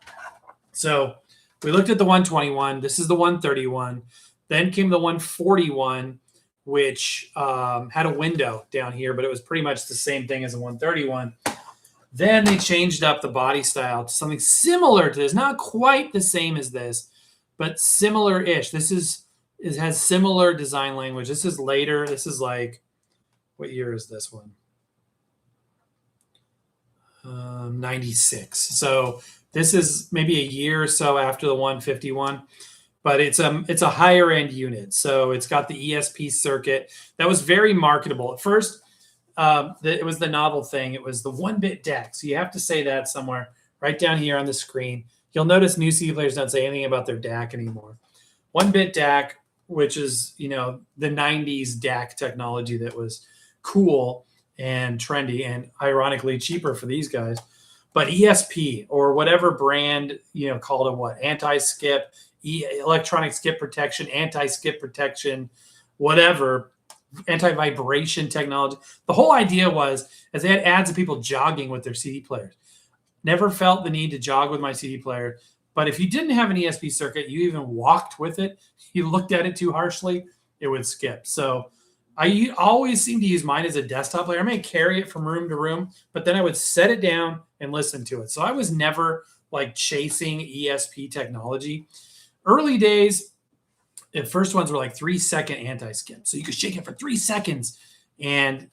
So we looked at the 121. This is the 131. Then came the 141, which had a window down here, but it was pretty much the same thing as the 131. Then they changed up the body style to something similar to this. Not quite the same as this, but similar-ish. It has similar design language. This is later. This is like, what year is this one? 96. So this is maybe a year or so after the 151. But it's a higher end unit. So it's got the ESP circuit. That was very marketable. At first, it was the novel thing. It was the 1-bit DAC. So you have to say that somewhere right down here on the screen. You'll notice new CD players don't say anything about their DAC anymore. 1-bit DAC, which is, the 90s DAC technology that was cool and trendy and ironically cheaper for these guys. But ESP or whatever brand, called it what? Anti-skip, electronic skip protection, anti-skip protection, whatever, anti-vibration technology. The whole idea was, as they had ads of people jogging with their CD players. Never felt the need to jog with my CD player. But if you didn't have an ESP circuit, you even walked with it, you looked at it too harshly, it would skip. So I always seem to use mine as a desktop player. I may carry it from room to room, but then I would set it down and listen to it. So I was never like chasing ESP technology. Early days, the first ones were like 3-second anti-skip. So you could shake it for 3 seconds and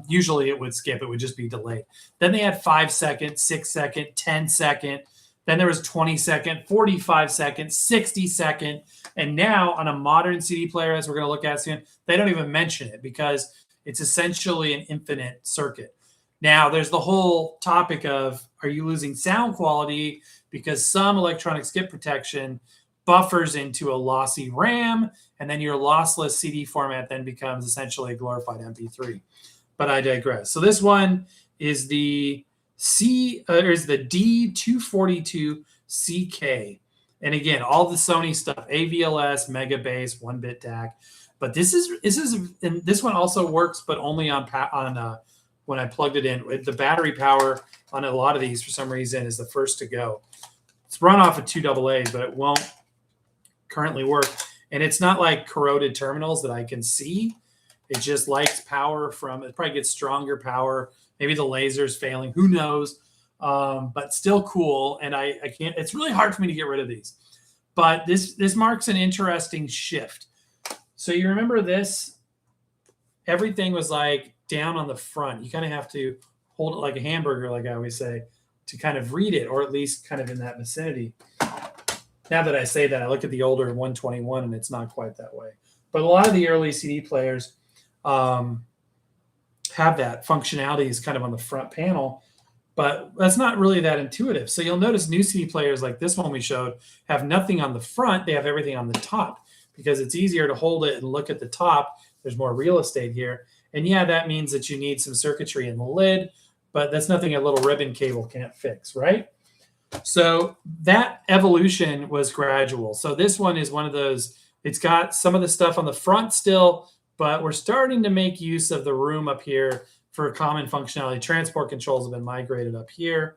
usually it would skip. It would just be delayed. Then they had 5-second, 6-second, 10-second. Then there was 20-second, 45-second, 60-second. And now on a modern CD player, as we're going to look at soon, they don't even mention it because it's essentially an infinite circuit. Now, there's the whole topic of, are you losing sound quality because some electronic skip protection buffers into a lossy RAM, and then your lossless CD format then becomes essentially a glorified MP3. But I digress. So this one is the D242 CK. And again, all the Sony stuff, AVLS, Mega Bass, 1-bit DAC. But this and this one also works, but only on when I plugged it in. The battery power on a lot of these, for some reason, is the first to go. It's run off of 2 AA's, but it won't currently work. And it's not like corroded terminals that I can see. It just likes power from, it probably gets stronger power. Maybe the laser's failing, who knows? But still cool. And I can't, it's really hard for me to get rid of these. But this marks an interesting shift. So you remember this, everything was like down on the front. You kind of have to hold it like a hamburger, like I always say, to kind of read it, or at least kind of in that vicinity. Now that I say that, I look at the older 121 and it's not quite that way. But a lot of the early CD players have that functionality is kind of on the front panel, but that's not really that intuitive. So you'll notice new CD players like this one we showed have nothing on the front. They have everything on the top because it's easier to hold it and look at the top. There's more real estate here. And yeah, that means that you need some circuitry in the lid, but that's nothing a little ribbon cable can't fix, right? So that evolution was gradual. So this one is one of those, it's got some of the stuff on the front still, but we're starting to make use of the room up here for common functionality. Transport controls have been migrated up here.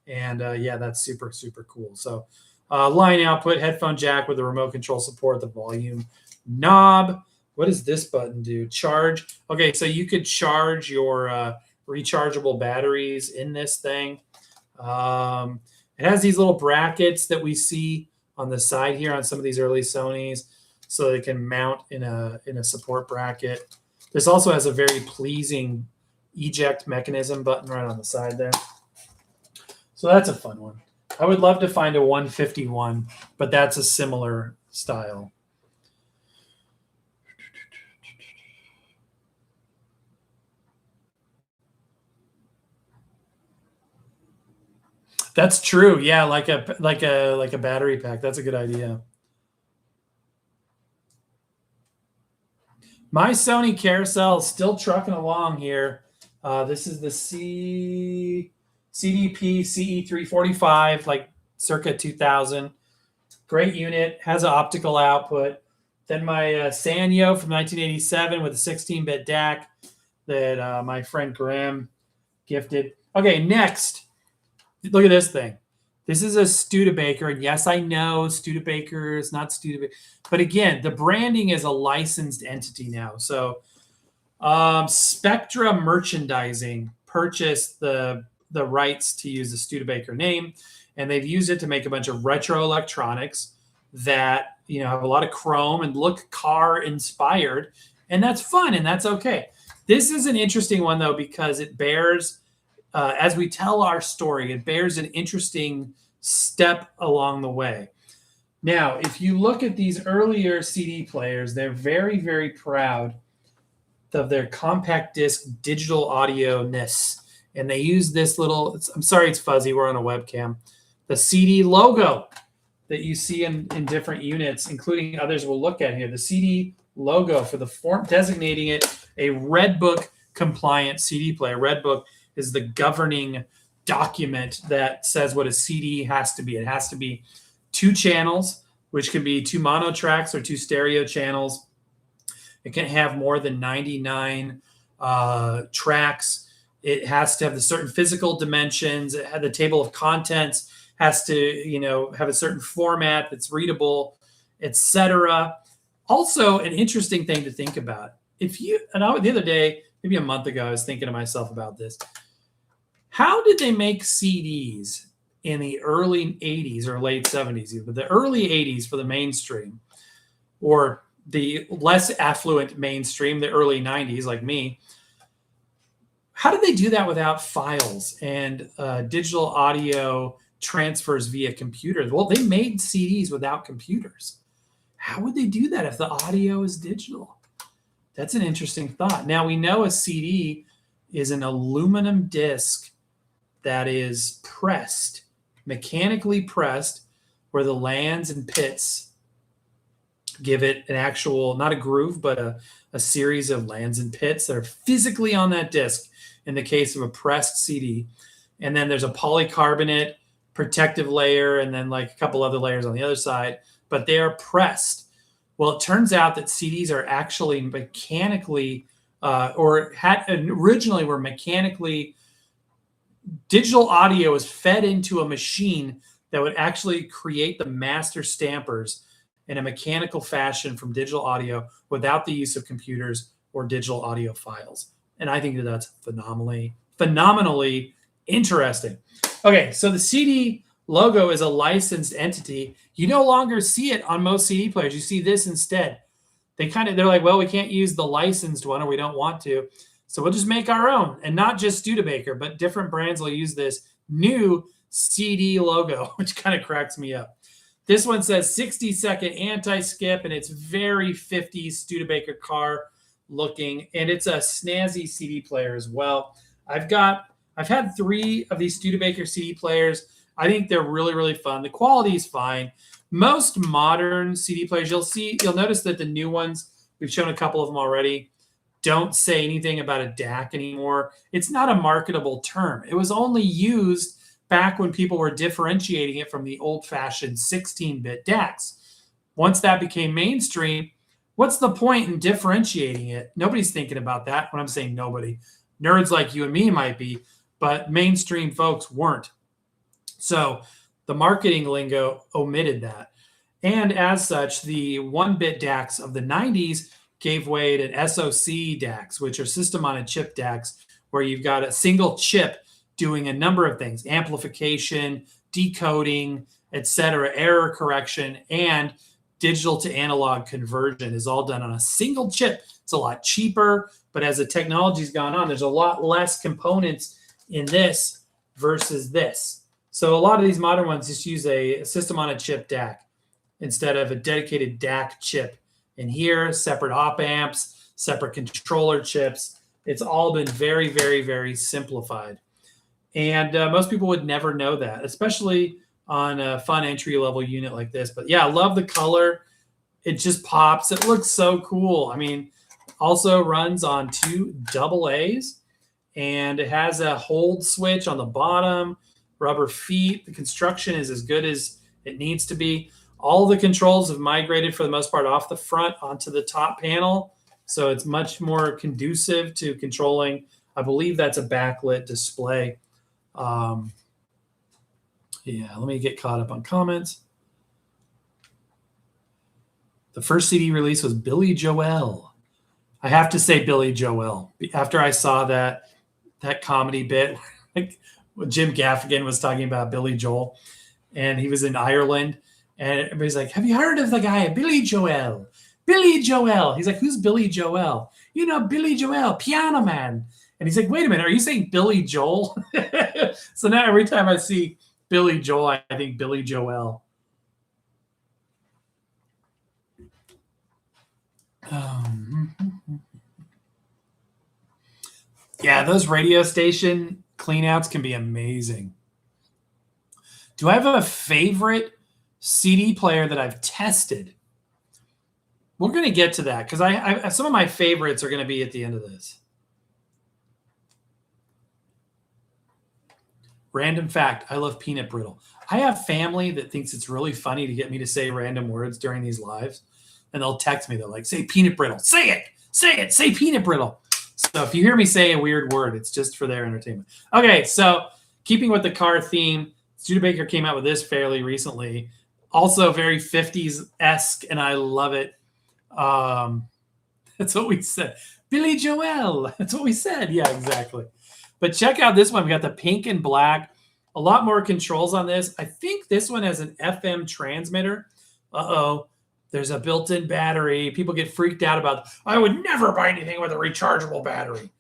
And yeah, that's super, super cool. So line output, headphone jack with the remote control support, the volume knob. What does this button do? Charge. Okay, so you could charge your rechargeable batteries in this thing. It has these little brackets that we see on the side here on some of these early Sonys, so they can mount in a support bracket. This also has a very pleasing eject mechanism button right on the side there. So that's a fun one. I would love to find a 151, but that's a similar style. That's true. Yeah, like a battery pack. That's a good idea. My Sony Carousel is still trucking along here. This is the CDP CE345, like circa 2000. Great unit, has an optical output. Then my Sanyo from 1987 with a 16-bit DAC that my friend Graham gifted. Okay, next. Look at this thing. This is a Studebaker. And yes, I know Studebaker is not Studebaker. But again, the branding is a licensed entity now. So Spectra Merchandising purchased the rights to use the Studebaker name. And they've used it to make a bunch of retro electronics that, you know, have a lot of chrome and look car inspired. And that's fun and that's okay. This is an interesting one, though, because it bears... as we tell our story, it bears an interesting step along the way. Now, if you look at these earlier CD players, they're very, very proud of their compact disc digital audio-ness. And they use this little, I'm sorry it's fuzzy, we're on a webcam, the CD logo that you see in different units, including others we'll look at here. The CD logo for the form, designating it a Redbook compliant CD player. Redbook is the governing document that says what a CD has to be. It has to be 2 channels, which can be 2 mono tracks or 2 stereo channels. It can have more than 99 tracks. It has to have the certain physical dimensions. It had the table of contents has to, you know, have a certain format that's readable, etc. Also, an interesting thing to think about. The other day, maybe a month ago, I was thinking to myself about this. How did they make CDs in the early 80s or late 70s, but the early 80s for the mainstream, or the less affluent mainstream, the early 90s, like me? How did they do that without files and digital audio transfers via computers? Well, they made CDs without computers. How would they do that if the audio is digital? That's an interesting thought. Now, we know a CD is an aluminum disc that is pressed, mechanically pressed, where the lands and pits give it an actual, not a groove, but a series of lands and pits that are physically on that disc in the case of a pressed CD. And then there's a polycarbonate protective layer and then like a couple other layers on the other side, but they are pressed. Well, it turns out that CDs are actually mechanically, originally were mechanically, digital audio was fed into a machine that would actually create the master stampers in a mechanical fashion from digital audio without the use of computers or digital audio files. And I think that that's phenomenally interesting. Okay, so the CD logo is a licensed entity. You no longer see it on most CD players. You see this instead. They're like, well, we can't use the licensed one, or we don't want to. So we'll just make our own, and not just Studebaker, but different brands will use this new CD logo, which kind of cracks me up. This one says 60-second anti-skip, and it's very 50s Studebaker car looking, and it's a snazzy CD player as well. I've had 3 of these Studebaker CD players. I think they're really, really fun. The quality is fine. Most modern CD players, you'll notice that the new ones, we've shown a couple of them already, don't say anything about a DAC anymore. It's not a marketable term. It was only used back when people were differentiating it from the old-fashioned 16-bit DACs. Once that became mainstream, what's the point in differentiating it? Nobody's thinking about that. When I'm saying nobody, nerds like you and me might be, but mainstream folks weren't. So the marketing lingo omitted that. And as such, the 1-bit DACs of the 90s gave way to SoC DACs, which are system-on-a-chip DACs, where you've got a single chip doing a number of things: amplification, decoding, etc., error correction, and digital to analog conversion is all done on a single chip. It's a lot cheaper, but as the technology's gone on, there's a lot less components in this versus this. So a lot of these modern ones just use a system-on-a-chip DAC instead of a dedicated DAC chip. And here, separate op amps, separate controller chips. It's all been very, very, very simplified. And most people would never know that, especially on a fun entry-level unit like this. But yeah, I love the color. It just pops. It looks so cool. I mean, also runs on 2 AA's, and it has a hold switch on the bottom, rubber feet. The construction is as good as it needs to be. All the controls have migrated for the most part off the front onto the top panel. So it's much more conducive to controlling. I believe that's a backlit display. Yeah, let me get caught up on comments. The first CD release was Billy Joel. I have to say Billy Joel. After I saw that comedy bit, like Jim Gaffigan was talking about Billy Joel, and he was in Ireland, and everybody's like, have you heard of the guy, Billy Joel? Billy Joel. He's like, who's Billy Joel? You know, Billy Joel, Piano Man. And he's like, wait a minute, are you saying Billy Joel? So now every time I see Billy Joel, I think Billy Joel. Yeah, those radio station cleanouts can be amazing. Do I have a favorite CD player that I've tested? We're going to get to that because I some of my favorites are going to be at the end of this. Random fact, I love peanut brittle. I have family that thinks it's really funny to get me to say random words during these lives. And they'll text me. They're like, say peanut brittle. Say it, say peanut brittle. So if you hear me say a weird word, it's just for their entertainment. Okay, so keeping with the car theme, Studebaker came out with this fairly recently. Also very 50s-esque, and I love it. That's what we said. Billy Joel. That's what we said. Yeah, exactly. But check out this one. We got the pink and black. A lot more controls on this. I think this one has an FM transmitter. Uh-oh. There's a built-in battery. People get freaked out about, I would never buy anything with a rechargeable battery.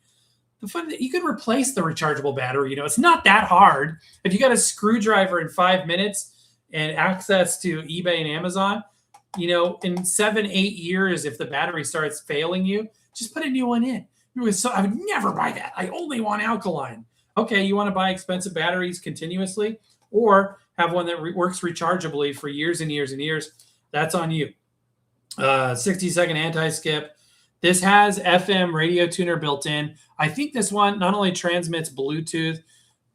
The fun that you can replace the rechargeable battery. You know, it's not that hard. If you got a screwdriver in 5 minutes and access to eBay and Amazon, you know, in 7-8 years, if the battery starts failing you, just put a new one in. So I would never buy that. I only want alkaline. Okay, you want to buy expensive batteries continuously or have one that works rechargeably for years and years and years. That's on you. 60-second anti-skip. This has FM radio tuner built in. I think this one not only transmits Bluetooth,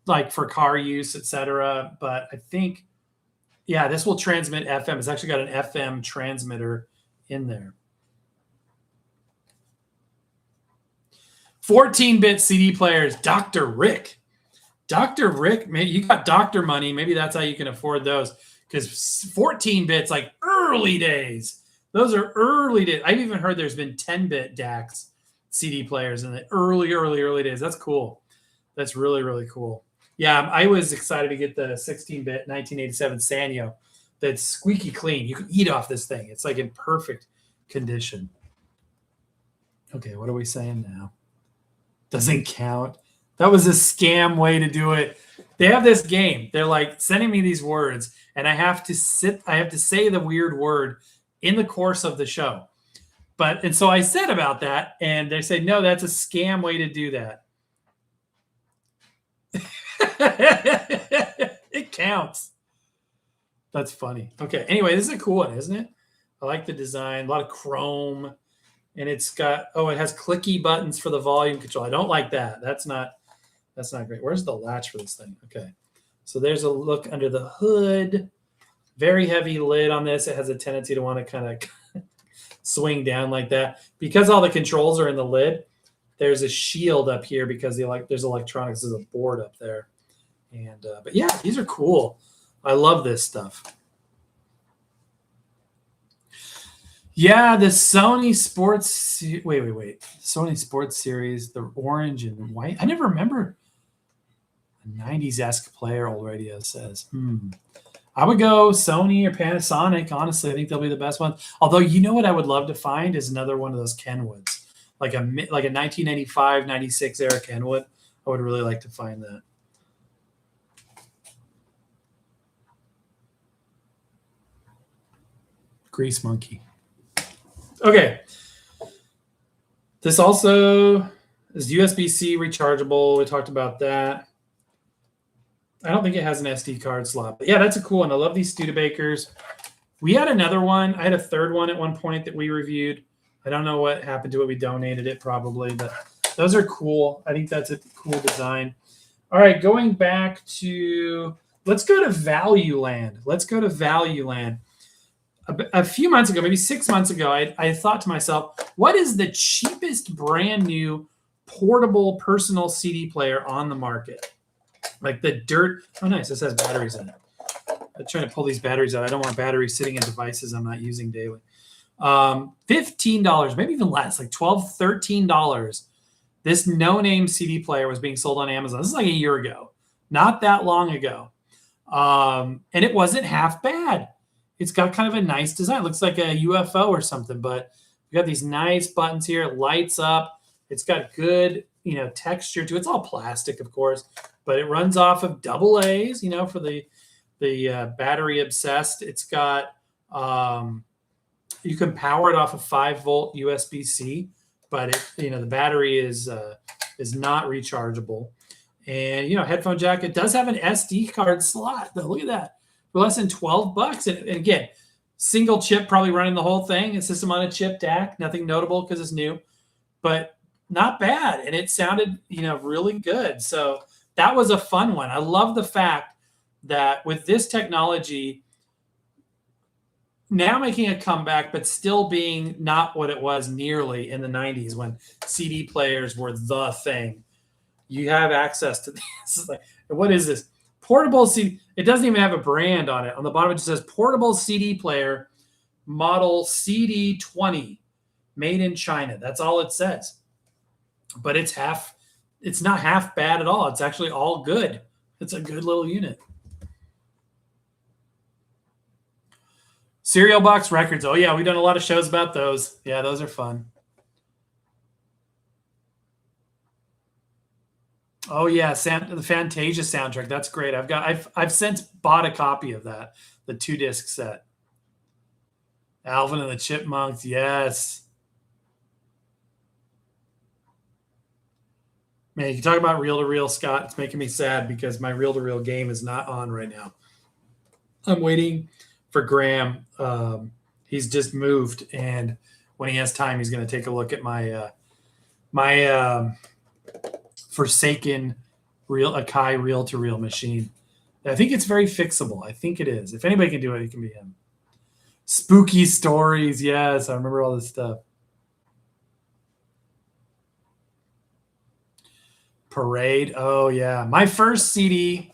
like for car use, etc. But I think, yeah, this will transmit FM. It's actually got an FM transmitter in there. 14-bit CD players, Dr. Rick. Dr. Rick, maybe you got doctor money. Maybe that's how you can afford those. Because 14 bits, like early days. Those are early days. I've even heard there's been 10-bit DAX CD players in the early days. That's cool. That's really, really cool. Yeah, I was excited to get the 16-bit 1987 Sanyo that's squeaky clean. You can eat off this thing. It's like in perfect condition. Okay, what are we saying now? Doesn't count. That was a scam way to do it. They have this game. They're like sending me these words, and I have to say the weird word in the course of the show. And so I said about that, and they said, no, that's a scam way to do that. It counts. That's funny. Okay. Anyway, this is a cool one, isn't it? I like the design. A lot of chrome. And it's got, it has clicky buttons for the volume control. I don't like that. That's not great. Where's the latch for this thing? Okay. So there's a look under the hood. Very heavy lid on this. It has a tendency to want to kind of swing down like that. Because all the controls are in the lid, there's a shield up here because there's electronics. There's a board up there. And but yeah, these are cool. I love this stuff. Yeah, the Sony Sports. Wait. Sony Sports Series, the orange and white. I never remember a 90s-esque player, old radio says. I would go Sony or Panasonic. Honestly, I think they'll be the best ones. Although, you know what I would love to find is another one of those Kenwoods. Like a 1995, 96 era Kenwood. I would really like to find that. Grease Monkey. Okay. This also is USB-C rechargeable. We talked about that. I don't think it has an SD card slot. But yeah, that's a cool one. I love these Studebakers. We had another one. I had a third one at one point that we reviewed. I don't know what happened to it. We donated it probably. But those are cool. I think that's a cool design. All right, going back to – let's go to Value Land. A few months ago, maybe 6 months ago, I thought to myself, what is the cheapest brand new portable personal CD player on the market? Like the dirt. Oh, nice. This has batteries in it. I'm trying to pull these batteries out. I don't want batteries sitting in devices I'm not using daily. $15, maybe even less, like $12, $13. This no-name CD player was being sold on Amazon. This is like a year ago. Not that long ago. And it wasn't half bad. It's got kind of a nice design. It looks like a UFO or something, but we got these nice buttons here. It lights up. It's got good, texture to it. It's all plastic, of course, but it runs off of AA's, for the battery obsessed. It's got, you can power it off of 5-volt USB-C, but the battery is not rechargeable. And, headphone jack. It does have an SD card slot, though. Look at that. For less than $12. And again, single chip probably running the whole thing. A system on a chip DAC. Nothing notable because it's new, but not bad. And it sounded, really good. So that was a fun one. I love the fact that with this technology now making a comeback, but still being not what it was nearly in the 90s when CD players were the thing. You have access to this. Like, what is this? Portable CD. It doesn't even have a brand on it. On the bottom, it just says portable CD player, model CD20, made in China. That's all it says. But it's not half bad at all. It's actually all good. It's a good little unit. Cereal box records. Oh, yeah, we've done a lot of shows about those. Yeah, those are fun. Oh yeah, the Fantasia soundtrack. That's great. I've since bought a copy of that, the 2-disc set. Alvin and the Chipmunks, yes. Man, you talk about reel-to-reel, Scott. It's making me sad because my reel-to-reel game is not on right now. I'm waiting for Graham. He's just moved, and when he has time, he's going to take a look at my Forsaken Akai reel-to-reel machine. I think it's very fixable. I think it is. If anybody can do it, it can be him. Spooky stories. Yes, I remember all this stuff. Parade. Oh, yeah. My first CD,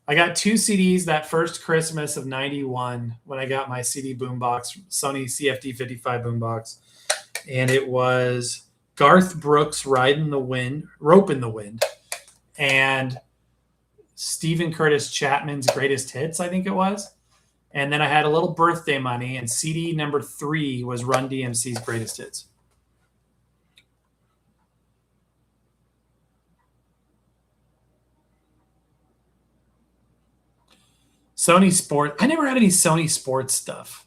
I got 2 CDs that first Christmas of 91 when I got my CD boombox, Sony CFD 55 boombox. And it was Garth Brooks' Rope in the Wind, and Stephen Curtis Chapman's Greatest Hits, I think it was. And then I had a little birthday money, and CD number 3 was Run DMC's Greatest Hits. Sony Sport. I never had any Sony Sports stuff.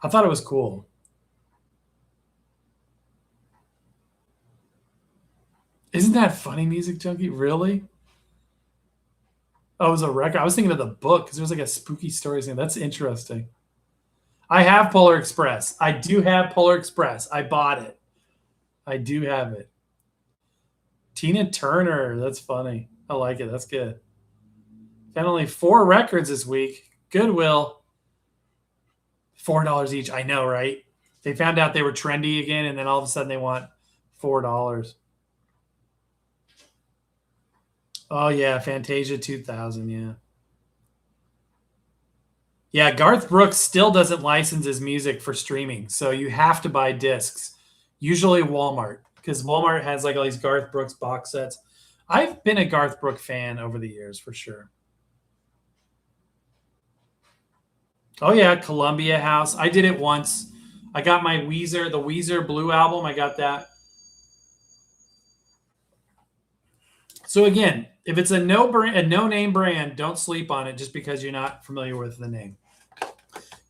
I thought it was cool. Isn't that funny, Music Junkie? Really? Oh, it was a record. I was thinking of the book because it was like a spooky story. That's interesting. I have Polar Express. I do have Polar Express. I bought it. I do have it. Tina Turner. That's funny. I like it. That's good. Got only 4 records this week. Goodwill. $4 each. I know, right? They found out they were trendy again, and then all of a sudden they want $4. Oh, yeah. Fantasia 2000. Yeah. Yeah. Garth Brooks still doesn't license his music for streaming. So you have to buy discs, usually Walmart, because Walmart has like all these Garth Brooks box sets. I've been a Garth Brooks fan over the years for sure. Oh, yeah. Columbia House. I did it once. I got my the Weezer Blue album. I got that. So again, if it's a no-name brand, don't sleep on it just because you're not familiar with the name.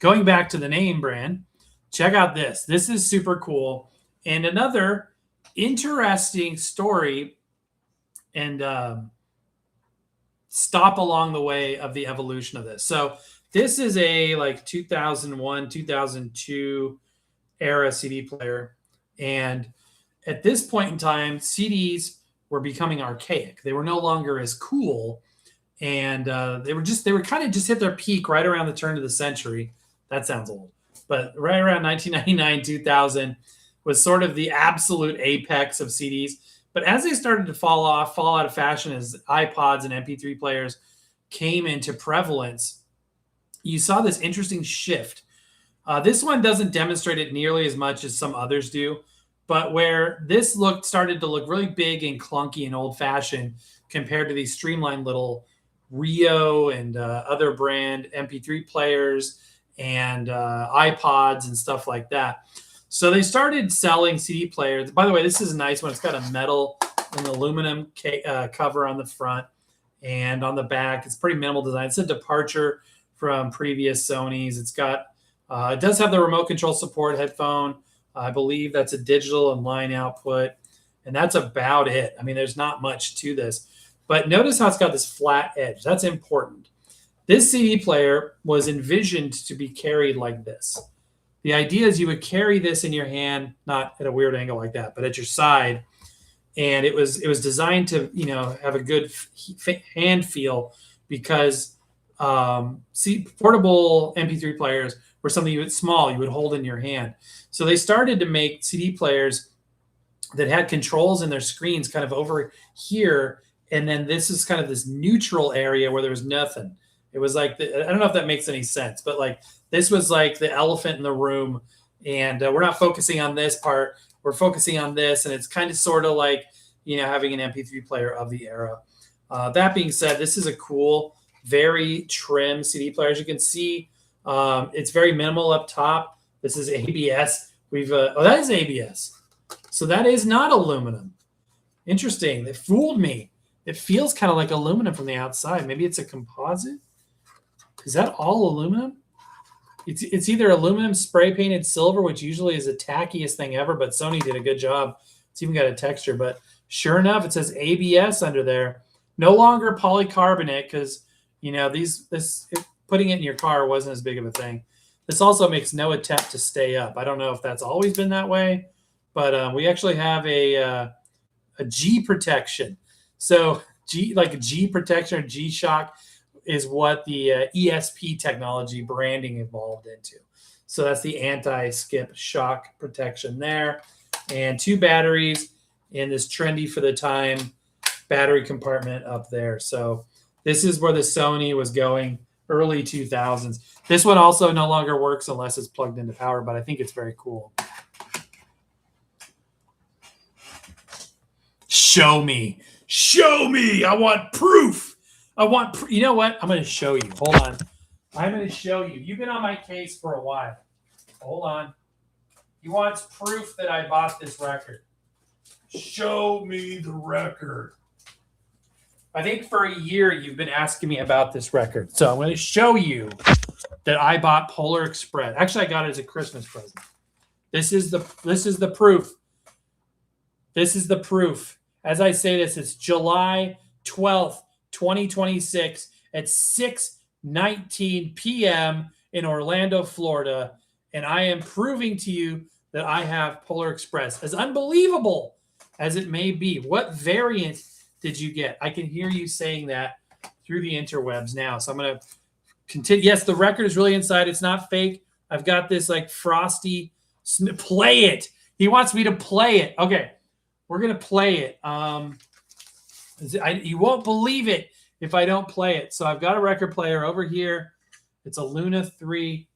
Going back to the name brand, check out this. This is super cool. And another interesting story and stop along the way of the evolution of this. So this is a like 2001, 2002 era CD player. And at this point in time, CDs were becoming archaic. They were no longer as cool. And they were kind of just hit their peak right around the turn of the century. That sounds old. But right around 1999, 2000 was sort of the absolute apex of CDs. But as they started to fall out of fashion, as iPods and MP3 players came into prevalence, you saw this interesting shift. This one doesn't demonstrate it nearly as much as some others do, but where this started to look really big and clunky and old-fashioned compared to these streamlined little Rio and other brand MP3 players and iPods and stuff like that. So they started selling CD players. By the way, this is a nice one. It's got a metal and aluminum cover on the front and on the back. It's pretty minimal design. It's a departure from previous Sonys. It's got, it does have the remote control support headphone. I believe that's a digital and line output. And that's about it. I mean, there's not much to this. But notice how it's got this flat edge. That's important. This CD player was envisioned to be carried like this. The idea is you would carry this in your hand, not at a weird angle like that, but at your side. And it was designed to, have a good hand feel because portable MP3 players were something you would hold in your hand. So they started to make CD players that had controls in their screens kind of over here. And then this is kind of this neutral area where there was nothing. It was like, I don't know if that makes any sense, but like this was like the elephant in the room. And we're not focusing on this part. We're focusing on this. And it's kind of sort of like, having an MP3 player of the era. That being said, this is a cool, very trim CD player. As you can see, it's very minimal up top. This is ABS. That is ABS. So that is not aluminum. Interesting. It fooled me. It feels kind of like aluminum from the outside. Maybe it's a composite. Is that all aluminum? It's either aluminum spray painted silver, which usually is the tackiest thing ever, but Sony did a good job. It's even got a texture. But sure enough, it says ABS under there. No longer polycarbonate because, putting it in your car wasn't as big of a thing. This also makes no attempt to stay up. I don't know if that's always been that way, but we actually have a G protection. So like G protection or G shock is what the ESP technology branding evolved into. So that's the anti-skip shock protection there. And 2 batteries in this trendy for the time battery compartment up there. So this is where the Sony was going early 2000s. This one also no longer works unless it's plugged into power, but I think it's very cool. Show me. Show me. I want proof. You know what? I'm going to show you. Hold on. I'm going to show you. You've been on my case for a while. Hold on. He wants proof that I bought this record. Show me the record. I think for a year you've been asking me about this record. So I'm going to show you that I bought Polar Express. Actually, I got it as a Christmas present. This is the proof. This is the proof. As I say this, it's July 12th, 2026 at 6:19 p.m. in Orlando, Florida. And I am proving to you that I have Polar Express. As unbelievable as it may be, what variant did you get? I can hear you saying that through the interwebs now. So I'm going to continue. Yes, the record is really inside. It's not fake. I've got this like frosty. Play it. He wants me to play it. Okay, we're going to play it. You won't believe it if I don't play it. So I've got a record player over here. It's a Luna 3.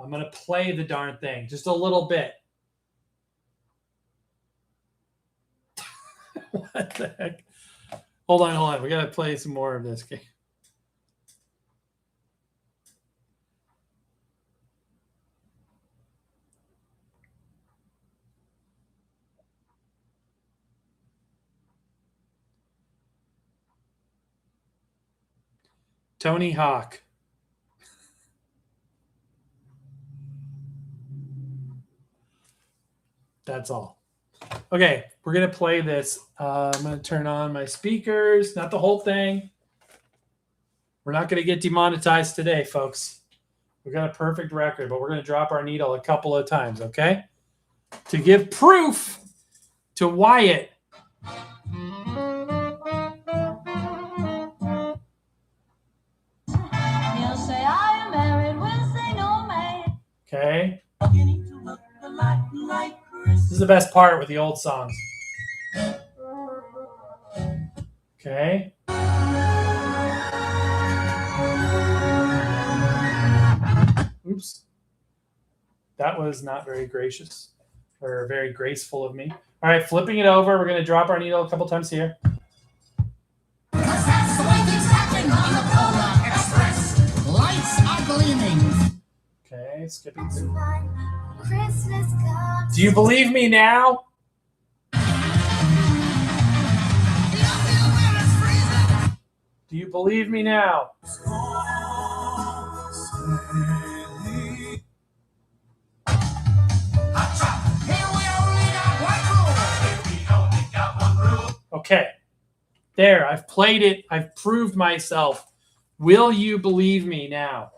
I'm going to play the darn thing just a little bit. What the heck? Hold on. We got to play some more of this game. Tony Hawk. That's all. Okay, we're going to play this. I'm going to turn on my speakers, not the whole thing. We're not going to get demonetized today, folks. We've got a perfect record, but we're going to drop our needle a couple of times, okay? To give proof to Wyatt. Okay. This is the best part with the old songs. Okay. Oops. That was not very gracious or very graceful of me. All right, flipping it over. We're going to drop our needle a couple times here. Because that's the way things happen on the Polar Express. Lights are gleaming. Okay, skipping through. Do you believe me now? Do you believe me now? Okay. There, I've played it. I've proved myself. Will you believe me now?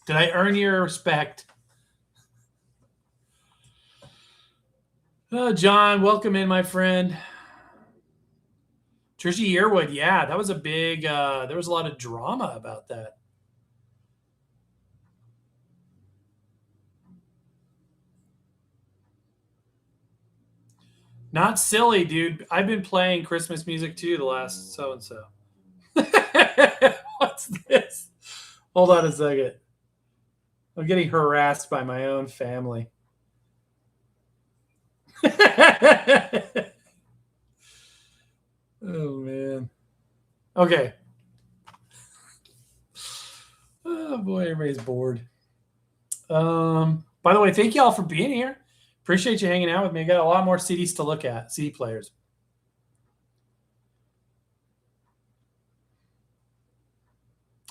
Did I earn your respect? Oh, John, welcome in, my friend. Trisha Yearwood, yeah, that was a big, there was a lot of drama about that. Not silly, dude. I've been playing Christmas music too the last so-and-so. What's this? Hold on a second. I'm getting harassed by my own family. Oh, man. Okay. Oh, boy, everybody's bored. By the way, thank you all for being here. Appreciate you hanging out with me. I got a lot more CDs to look at, CD players.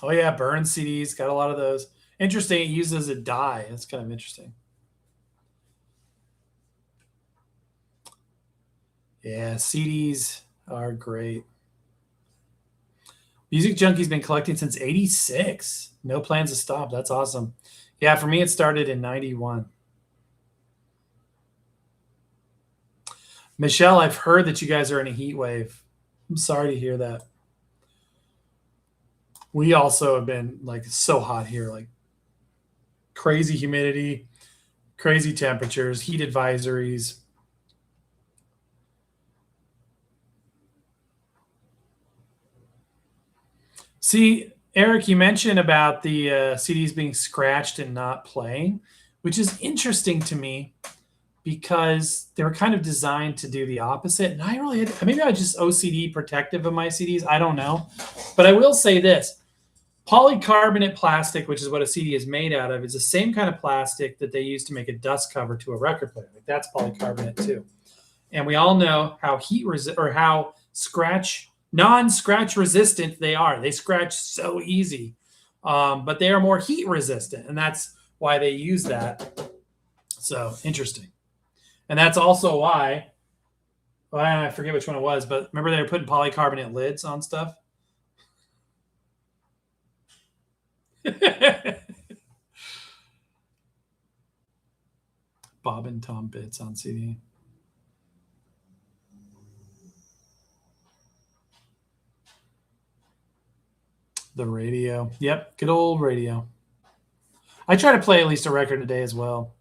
Oh, yeah, burn CDs. Got a lot of those. Interesting. It uses a dye. That's kind of interesting. Yeah, CDs are great. Music Junkie's been collecting since 86. No plans to stop. That's awesome. Yeah, for me, it started in 91. Michelle, I've heard that you guys are in a heat wave. I'm sorry to hear that. We also have been like so hot here, like crazy humidity, crazy temperatures, heat advisories. See, Eric, you mentioned about the CDs being scratched and not playing, which is interesting to me because they were kind of designed to do the opposite. And I really maybe I was just OCD protective of my CDs. I don't know. But I will say this. Polycarbonate plastic, which is what a CD is made out of, is the same kind of plastic that they use to make a dust cover to a record player. Like that's polycarbonate too. And we all know how how non-scratch resistant they are. They scratch so easy, but they are more heat resistant, and that's why they use that. So interesting. And that's also why, well, I forget which one it was, but remember they were putting polycarbonate lids on stuff? Bob and Tom bits on CD. The radio. Yep, good old radio. I try to play at least a record a day as well.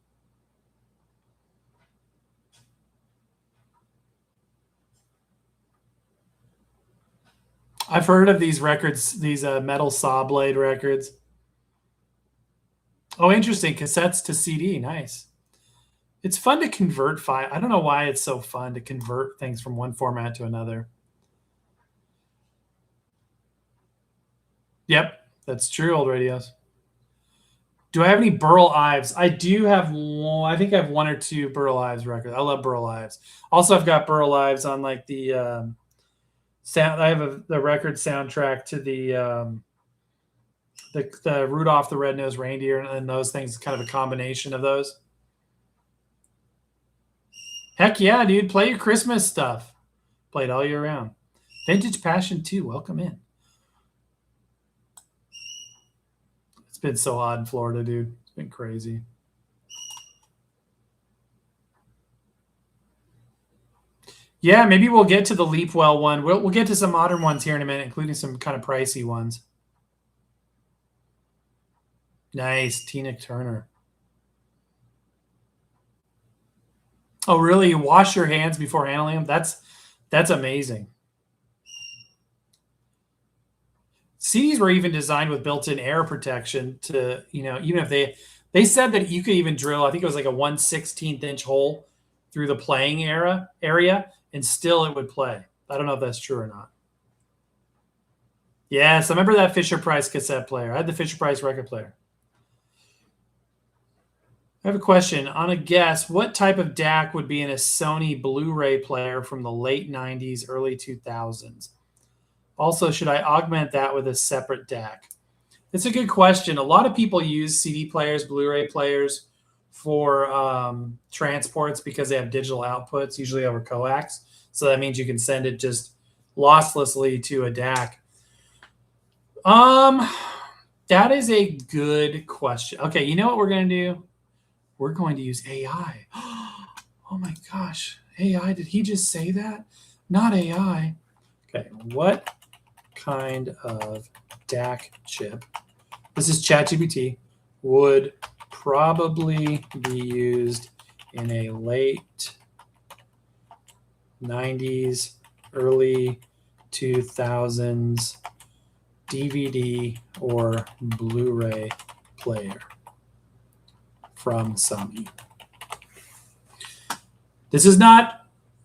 I've heard of these records, these metal saw blade records. Oh, interesting. Cassettes to CD. Nice. It's fun to convert file. I don't know why it's so fun to convert things from one format to another. Yep, that's true, old radios. Do I have any Burl Ives? I do have one. I think I have one or two Burl Ives records. I love Burl Ives. Also, I've got Burl Ives on like the sound. I have the record soundtrack to the Rudolph the Red-Nosed Reindeer and those things. Kind of a combination of those. Heck yeah, dude. Play your Christmas stuff. Play it all year round. Vintage Passion 2. Welcome in. It's been so hot in Florida, dude. It's been crazy. Yeah, maybe we'll get to the Leapwell one. We'll get to some modern ones here in a minute, including some kind of pricey ones. Nice. Tina Turner. Oh, really? You wash your hands before handling them? That's amazing. CDs were even designed with built-in air protection to, even if they said that you could even drill, I think it was like a 1/16 inch hole through the playing area, and still it would play. I don't know if that's true or not. Yes, I remember that Fisher-Price cassette player. I had the Fisher-Price record player. I have a question. On a guess, what type of DAC would be in a Sony Blu-ray player from the late 90s, early 2000s? Also, should I augment that with a separate DAC? It's a good question. A lot of people use CD players, Blu-ray players for transports because they have digital outputs, usually over coax. So that means you can send it just losslessly to a DAC. That is a good question. Okay, you know what we're going to do? We're going to use AI. Oh my gosh. AI, did he just say that? Not AI. Okay, what kind of DAC chip, this is ChatGPT, would probably be used in a late 90s, early 2000s DVD or Blu-ray player from Sony? This is not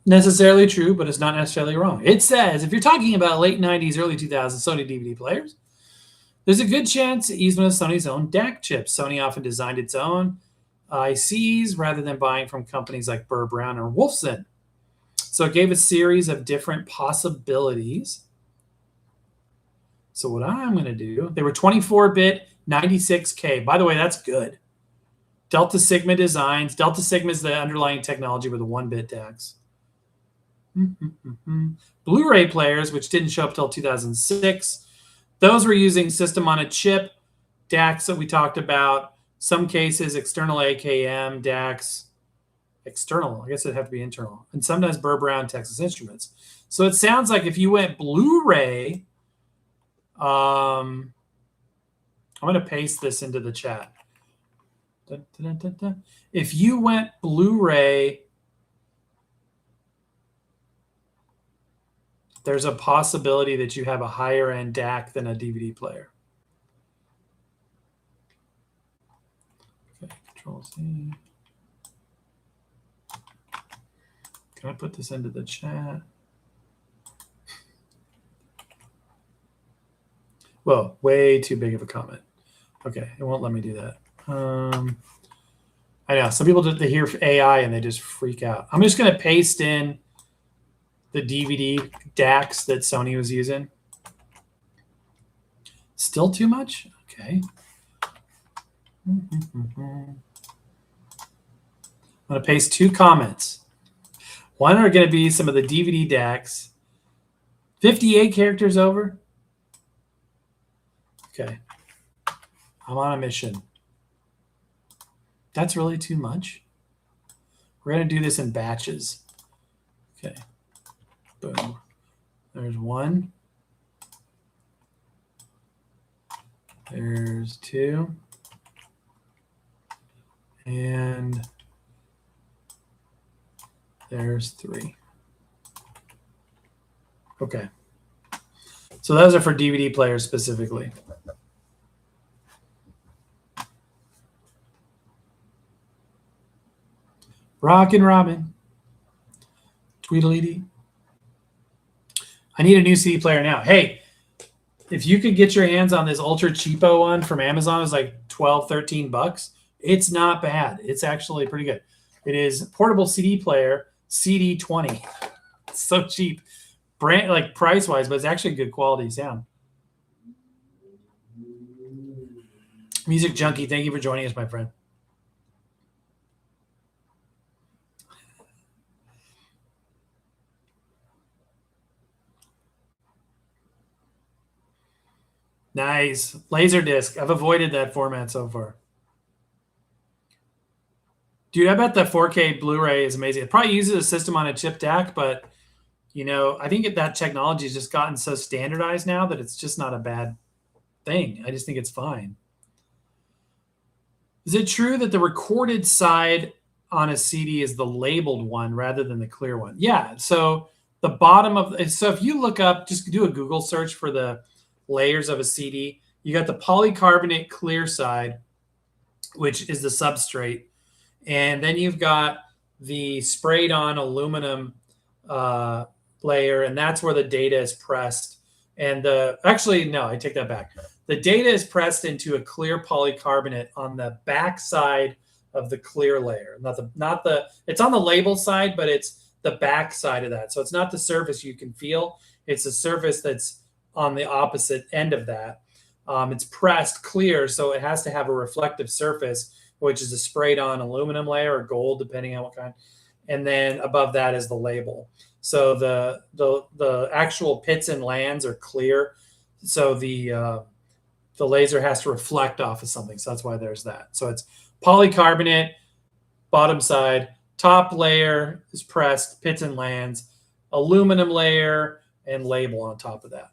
necessarily true, but it's not necessarily wrong. It says if you're talking about late 90s, early 2000s Sony DVD players, there's a good chance it used one of Sony's own DAC chips. Sony often designed its own ICs rather than buying from companies like Burr Brown or Wolfson. So it gave a series of different possibilities. So what I'm going to do, they were 24-bit, 96K. By the way, that's good. Delta Sigma designs. Delta Sigma is the underlying technology with the 1-bit DACs. Blu-ray players, which didn't show up till 2006, those were using system on a chip DACs that we talked about. Some cases, external AKM DACs, external. I guess it'd have to be internal. And sometimes Burr Brown Texas Instruments. So it sounds like if you went Blu-ray, I'm going to paste this into the chat. Dun, dun, dun, dun. If you went Blu-ray, there's a possibility that you have a higher end DAC than a DVD player. Okay, Control C. Can I put this into the chat? Whoa, way too big of a comment. Okay, it won't let me do that. I know some people they hear AI and they just freak out. I'm just going to paste in the DVD DACs that Sony was using. Still too much? Okay. I'm going to paste 2 comments. One are going to be some of the DVD DACs. 58 characters over. Okay. I'm on a mission. That's really too much. We're going to do this in batches. Okay. Boom. There's 1. There's 2. And there's 3. Okay. So those are for DVD players specifically. Rockin' Robin. Tweedledee. I need a new CD player now. Hey, if you could get your hands on this ultra cheapo one from Amazon, it's like 12, 13 bucks. It's not bad. It's actually pretty good. It is portable CD player, CD20. It's so cheap. Brand like price-wise, but it's actually good quality sound. Music Junkie, thank you for joining us, my friend. Nice. Laserdisc. I've avoided that format so far. Dude, I bet the 4K Blu-ray is amazing. It probably uses a system on a chip DAC, but you know, I think that technology has just gotten so standardized now that it's just not a bad thing. I just think it's fine. Is it true that the recorded side on a CD is the labeled one rather than the clear one? Yeah. So the bottom of so if you look up, just do a Google search for the layers of a CD. You got the polycarbonate clear side, which is the substrate, and then you've got the sprayed on aluminum layer, and that's where the data is pressed. And actually, no, I take that back. The data is pressed into a clear polycarbonate on the back side of the clear layer. Not the it's on the label side, but it's the back side of that. So it's not the surface you can feel. It's the surface that's on the opposite end of that. It's pressed clear, so it has to have a reflective surface, which is a sprayed on aluminum layer or gold, depending on what kind. And then above that is the label. So the actual pits and lands are clear. So the laser has to reflect off of something. So that's why there's that. So it's polycarbonate, bottom side, top layer is pressed, pits and lands, aluminum layer, and label on top of that.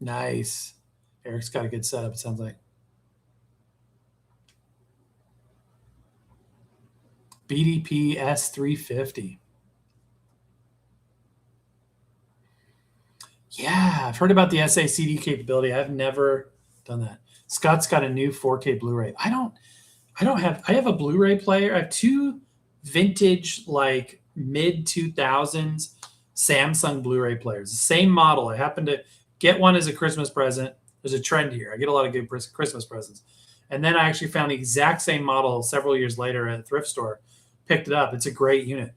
Nice. Eric's got a good setup, it sounds like. BDP S350. Yeah, I've heard about the SACD capability. I've never done that. Scott's got a new 4K Blu-ray. I have a Blu-ray player. I have 2 vintage, like mid 2000s Samsung Blu-ray players. The same model. I happened to get one as a Christmas present. There's a trend here. I get a lot of good Christmas presents. And then I actually found the exact same model several years later at a thrift store. Picked it up. It's a great unit.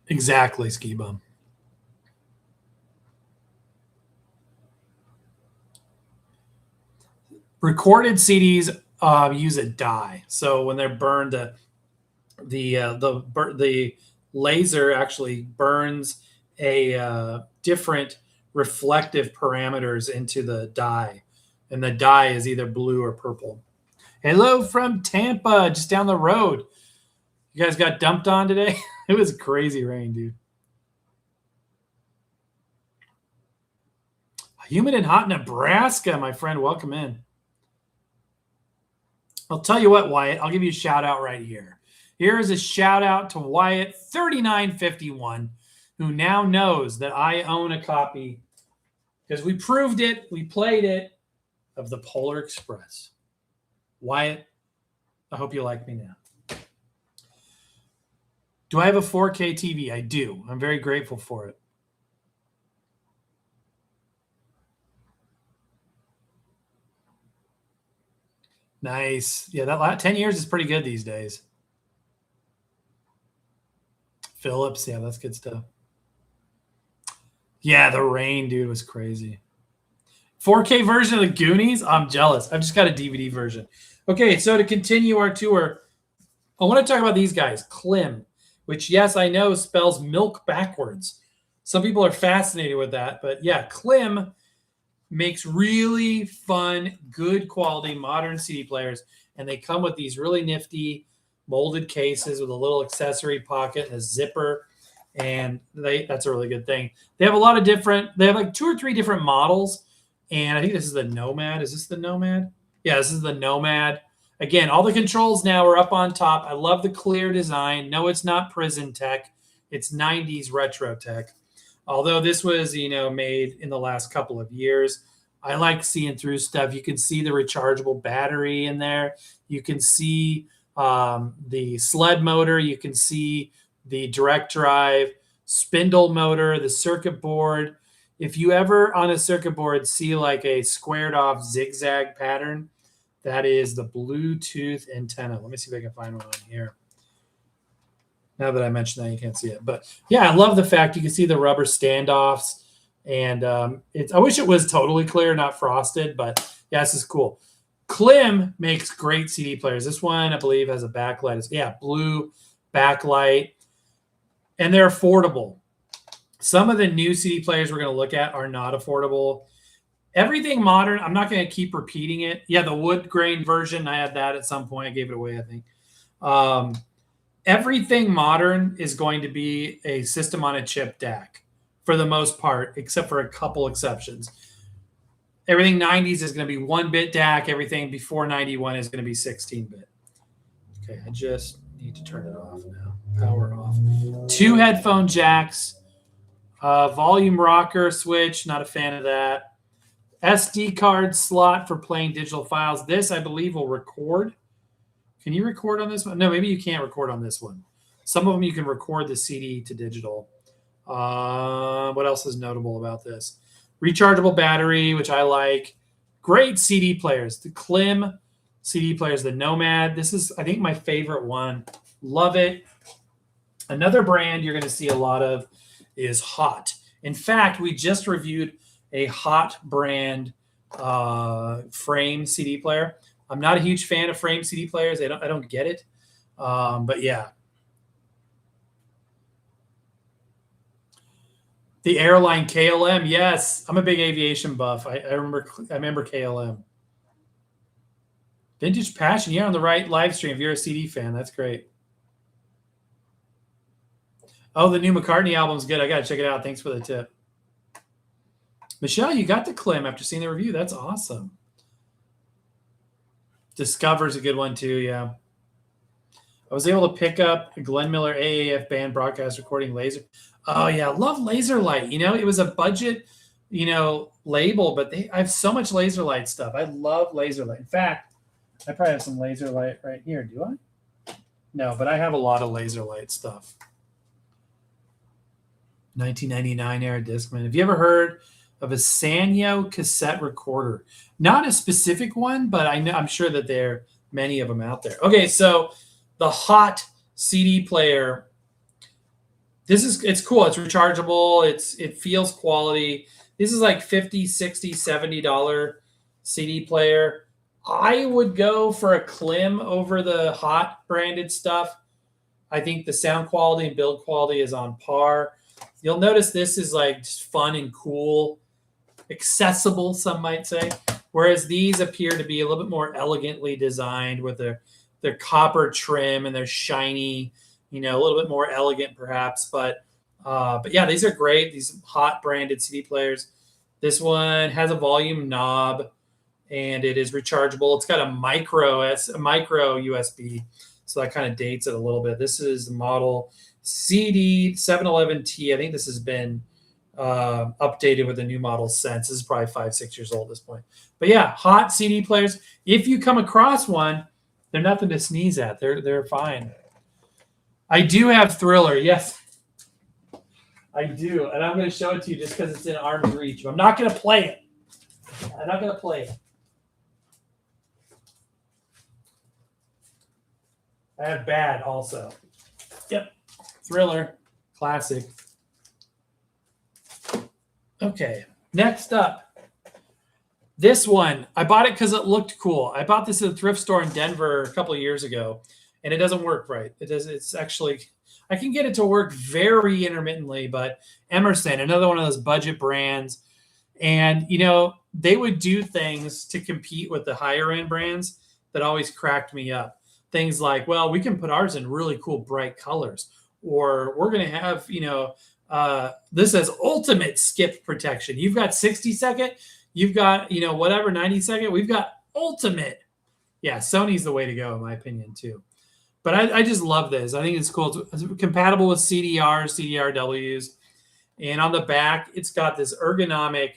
Exactly, Ski Bum. Recorded CDs use a dye. So when they're burned, the laser actually burns a different reflective parameters into the dye, and the dye is either blue or purple. Hello from Tampa, just down the road. You guys got dumped on today? It was crazy rain, dude. Humid and hot Nebraska, my friend. Welcome in. I'll tell you what, Wyatt. I'll give you a shout out right here. Here is a shout out to Wyatt 3951, who now knows that I own a copy because we proved it, we played it, of the Polar Express. Wyatt, I hope you like me now. Do I have a 4K TV? I do. I'm very grateful for it. Nice. Yeah, that 10 years is pretty good these days. Phillips, yeah, that's good stuff. Yeah, the rain, dude, was crazy. 4K version of the Goonies? I'm jealous. I've just got a DVD version. Okay, so to continue our tour, I want to talk about these guys. Klim, which, yes, I know spells milk backwards. Some people are fascinated with that. But yeah, Klim makes really fun, good quality modern CD players. And they come with these really nifty molded cases with a little accessory pocket and a zipper. And that's a really good thing. They have a lot of different, they have like 2 or 3 different models. And I think this is the Nomad. Is this the Nomad? Yeah, this is the Nomad. Again, all the controls now are up on top. I love the clear design. No, it's not prison tech. It's 90s retro tech. Although this was, made in the last couple of years. I like seeing through stuff. You can see the rechargeable battery in there. You can see the sled motor. You can see the direct drive spindle motor, the circuit board. If you ever on a circuit board see like a squared off zigzag pattern, that is the Bluetooth antenna. Let me see if I can find one on here. Now that I mentioned that, you can't see it. But yeah, I love the fact you can see the rubber standoffs. And I wish it was totally clear, not frosted. But yeah, this is cool. Klim makes great CD players. This one, I believe, has a backlight. Yeah, blue backlight. And they're affordable. Some of the new CD players we're going to look at are not affordable. Everything modern, I'm not going to keep repeating it. Yeah, the wood grain version, I had that at some point. I gave it away, I think. Everything modern is going to be a system on a chip DAC for the most part, except for a couple exceptions. Everything 90s is going to be 1-bit DAC. Everything before 91 is going to be 16-bit. Okay, I just need to turn it off now. Power off. 2 headphone jacks. Volume rocker switch. Not a fan of that. SD card slot for playing digital files. This, I believe, will record. Can you record on this one? No, maybe you can't record on this one. Some of them you can record the CD to digital. What else is notable about this? Rechargeable battery, which I like. Great CD players. The Klim CD players, the Nomad. This is, I think, my favorite one. Love it. Another brand you're going to see a lot of is Hot. In fact, we just reviewed a Hot brand frame CD player. I'm not a huge fan of frame CD players. I don't get it. But yeah. The airline KLM, yes. I'm a big aviation buff. I remember KLM. Vintage Passion, you're on the right live stream. If you're a CD fan, that's great. Oh, the new McCartney album's good. I got to check it out. Thanks for the tip. Michelle, you got the Klim after seeing the review. That's awesome. Discover's a good one too, yeah. I was able to pick up a Glenn Miller AAF band broadcast recording laser. Oh, yeah, love Laserlight. It was a budget, label, but I have so much Laserlight stuff. I love Laserlight. In fact, I probably have some Laserlight right here. Do I? No, but I have a lot of Laserlight stuff. 1999 era Discman. Have you ever heard of a Sanyo cassette recorder? Not a specific one, but I'm sure that there are many of them out there. Okay, so the Hot CD player. It's cool. It's rechargeable. It feels quality. This is like $50, $60, $70 CD player. I would go for a Klim over the Hot branded stuff. I think the sound quality and build quality is on par. You'll notice this is like just fun and cool, accessible, some might say. Whereas these appear to be a little bit more elegantly designed with their copper trim and their shiny, a little bit more elegant perhaps. But yeah, these are great. These hot branded CD players. This one has a volume knob and it is rechargeable. It's got a micro USB, so that kind of dates it a little bit. This is the model CD711T. I think this has been updated with the new model since. This is probably 5-6 years old at this point. But yeah, hot CD players. If you come across one, they're nothing to sneeze at. They're fine. I do have Thriller. Yes, I do, and I'm going to show it to you just because it's in arm's reach. I'm not going to play it. I'm not going to play it. I have Bad also. Yep. Thriller. Classic. Okay. Next up. This one. I bought it because it looked cool. I bought this at a thrift store in Denver a couple of years ago, and it doesn't work right. It's actually... I can get it to work very intermittently, but Emerson, another one of those budget brands. And, they would do things to compete with the higher end brands that always cracked me up. Things like, well, we can put ours in really cool, bright colors, or we're going to have, this as ultimate skip protection. You've got 60-second, you've got, whatever, 90-second. We've got ultimate. Yeah, Sony's the way to go, in my opinion, too. But I just love this. I think it's cool. It's compatible with CDRs, CDRWs. And on the back, it's got this ergonomic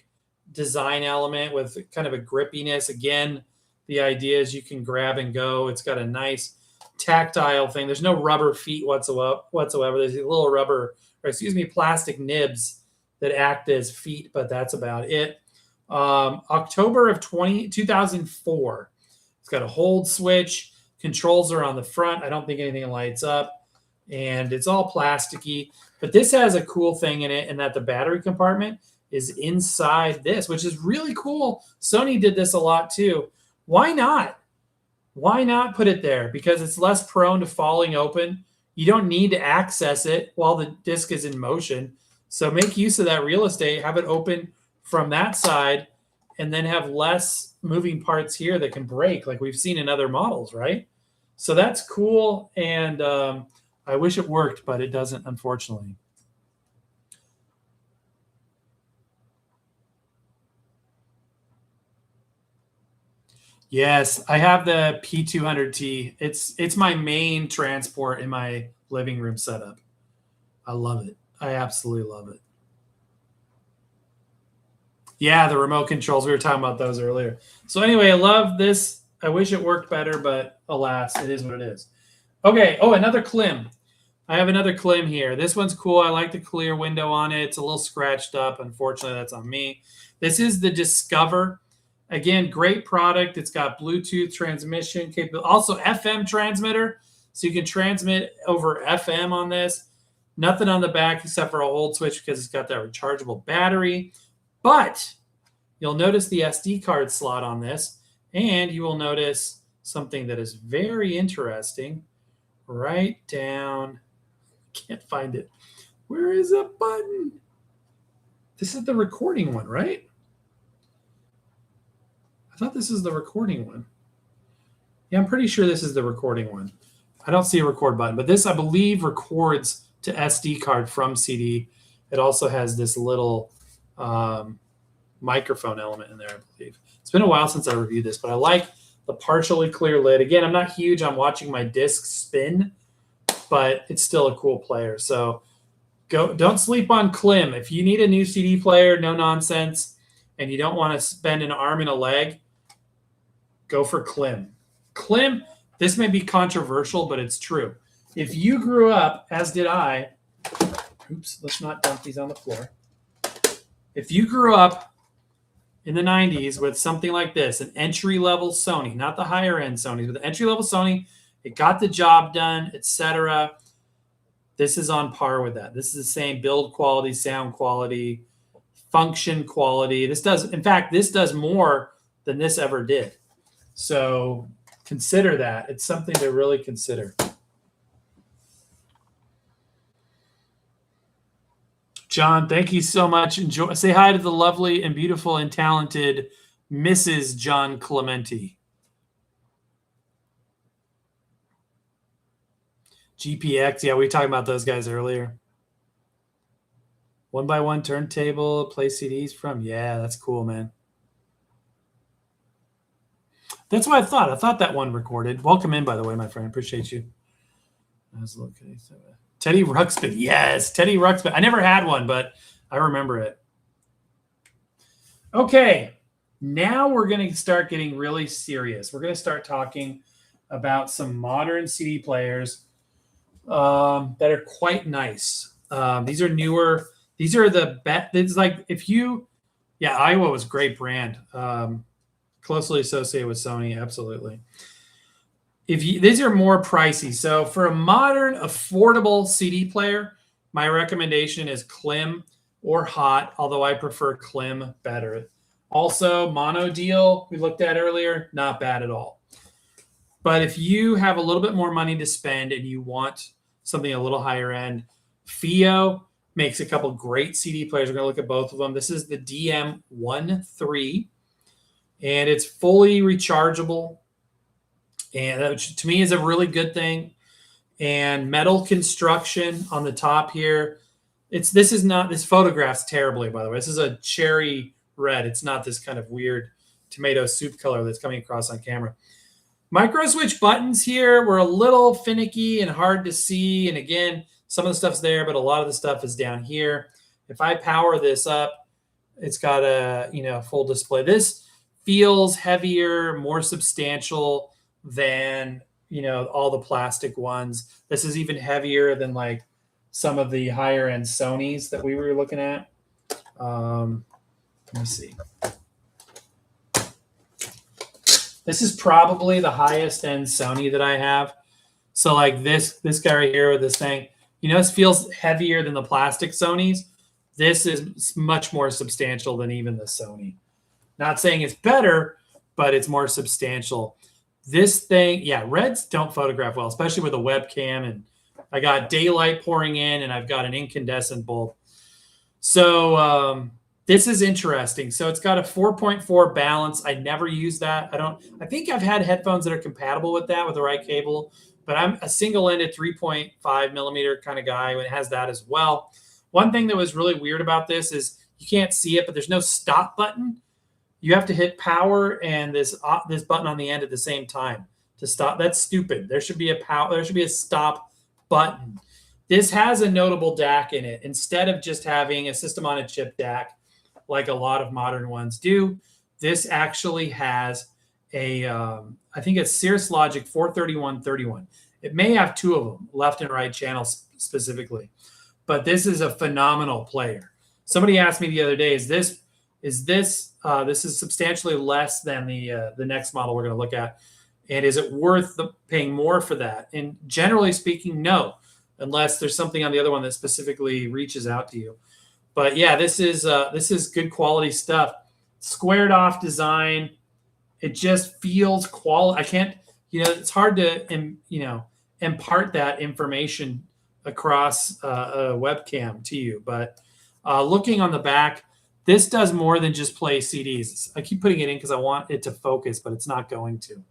design element with kind of a grippiness. Again, the idea is you can grab and go. It's got a nice tactile thing. There's no rubber feet whatsoever. There's a little plastic nibs that act as feet, but that's about it. October of 2004. It's got a hold switch. Controls are on the front. I don't think anything lights up. And it's all plasticky. But this has a cool thing in it, in that the battery compartment is inside this, which is really cool. Sony did this a lot too. Why not? Why not put it there? Because it's less prone to falling open. You don't need to access it while the disc is in motion. So make use of that real estate. Have it open from that side and then have less moving parts here that can break like we've seen in other models, right? So that's cool, and I wish it worked, but it doesn't, unfortunately. Yes, I have the P200T. It's my main transport in my living room setup. I love it. I absolutely love it. Yeah, the remote controls. We were talking about those earlier. So anyway, I love this. I wish it worked better, but alas, it is what it is. Okay. Oh, another Klim. I have another Klim here. This one's cool. I like the clear window on it. It's a little scratched up. Unfortunately, that's on me. This is the Discover. Again, great product. It's got Bluetooth transmission capability. Also, FM transmitter. So you can transmit over FM on this. Nothing on the back except for a hold switch because it's got that rechargeable battery. But you'll notice the SD card slot on this. And you will notice something that is very interesting right down. Can't find it. Where is a button? This is the recording one, right? I thought this is the recording one. Yeah, I'm pretty sure this is the recording one. I don't see a record button, but this, I believe, records to SD card from CD. It also has this little microphone element in there, I believe. It's been a while since I reviewed this, but I like the partially clear lid. Again, I'm not huge on watching my disc spin, but it's still a cool player. So don't sleep on Klim. If you need a new CD player, no nonsense, and you don't want to spend an arm and a leg, go for Klim. Klim, this may be controversial, but it's true. If you grew up, as did I, oops, let's not dump these on the floor. If you grew up in the 90s with something like this, an entry-level Sony, not the higher-end Sony, but the entry-level Sony, it got the job done, etc. This is on par with that. This is the same build quality, sound quality, function quality. This does more than this ever did. So consider that. It's something to really consider. John, thank you so much. Enjoy. Say hi to the lovely and beautiful and talented Mrs. John Clementi. GPX, yeah, we were talking about those guys earlier. 1x1 turntable, play CDs from. Yeah, that's cool, man. That's what I thought. I thought that one recorded. Welcome in, by the way, my friend. Appreciate you. I was looking. Teddy Ruxpin. Yes, Teddy Ruxpin. I never had one, but I remember it. Okay, now we're going to start getting really serious. We're going to start talking about some modern CD players that are quite nice. These are newer. These are the best. It's like if you, yeah, Iowa was a great brand. Closely associated with Sony, absolutely. These are more pricey. So for a modern, affordable CD player, my recommendation is Klim or Hot, although I prefer Klim better. Also, Mono Deal, we looked at earlier, not bad at all. But if you have a little bit more money to spend and you want something a little higher end, Fio makes a couple great CD players. We're going to look at both of them. This is the DM13, and it's fully rechargeable. And that, to me, is a really good thing. And metal construction on the top here. This photographs terribly, by the way. This is a cherry red. It's not this kind of weird tomato soup color that's coming across on camera. Micro switch buttons here were a little finicky and hard to see. And again, some of the stuff's there, but a lot of the stuff is down here. If I power this up, it's got a full display. This feels heavier, more substantial than all the plastic ones. This is even heavier than like some of the higher end Sonys that we were looking at. Let me see. This is probably the highest end Sony that I have. So like this guy right here with this thing, this feels heavier than the plastic Sonys. This is much more substantial than even the Sony. Not saying it's better, but it's more substantial. This thing, yeah, reds don't photograph well, especially with a webcam. And I got daylight pouring in and I've got an incandescent bulb. So this is interesting. So it's got a 4.4 balance. I never use that. I think I've had headphones that are compatible with that with the right cable, but I'm a single-ended 3.5 millimeter kind of guy when it has that as well. One thing that was really weird about this is you can't see it, but there's no stop button. You have to hit power and this button on the end at the same time to stop. That's stupid. There should be a stop button. This has a notable DAC in it. Instead of just having a system on a chip DAC like a lot of modern ones do, this actually has I think it's Cirrus Logic 43131. It may have two of them, left and right channels specifically, but this is a phenomenal player. Somebody asked me the other day, this is substantially less than the next model we're going to look at, and is it worth paying more for that? And generally speaking, no, unless there's something on the other one that specifically reaches out to you. But yeah, this is good quality stuff. Squared off design. It just feels quality. I can't, it's hard to impart that information across a webcam to you. But looking on the back, this does more than just play CDs. I keep putting it in because I want it to focus, but it's not going to.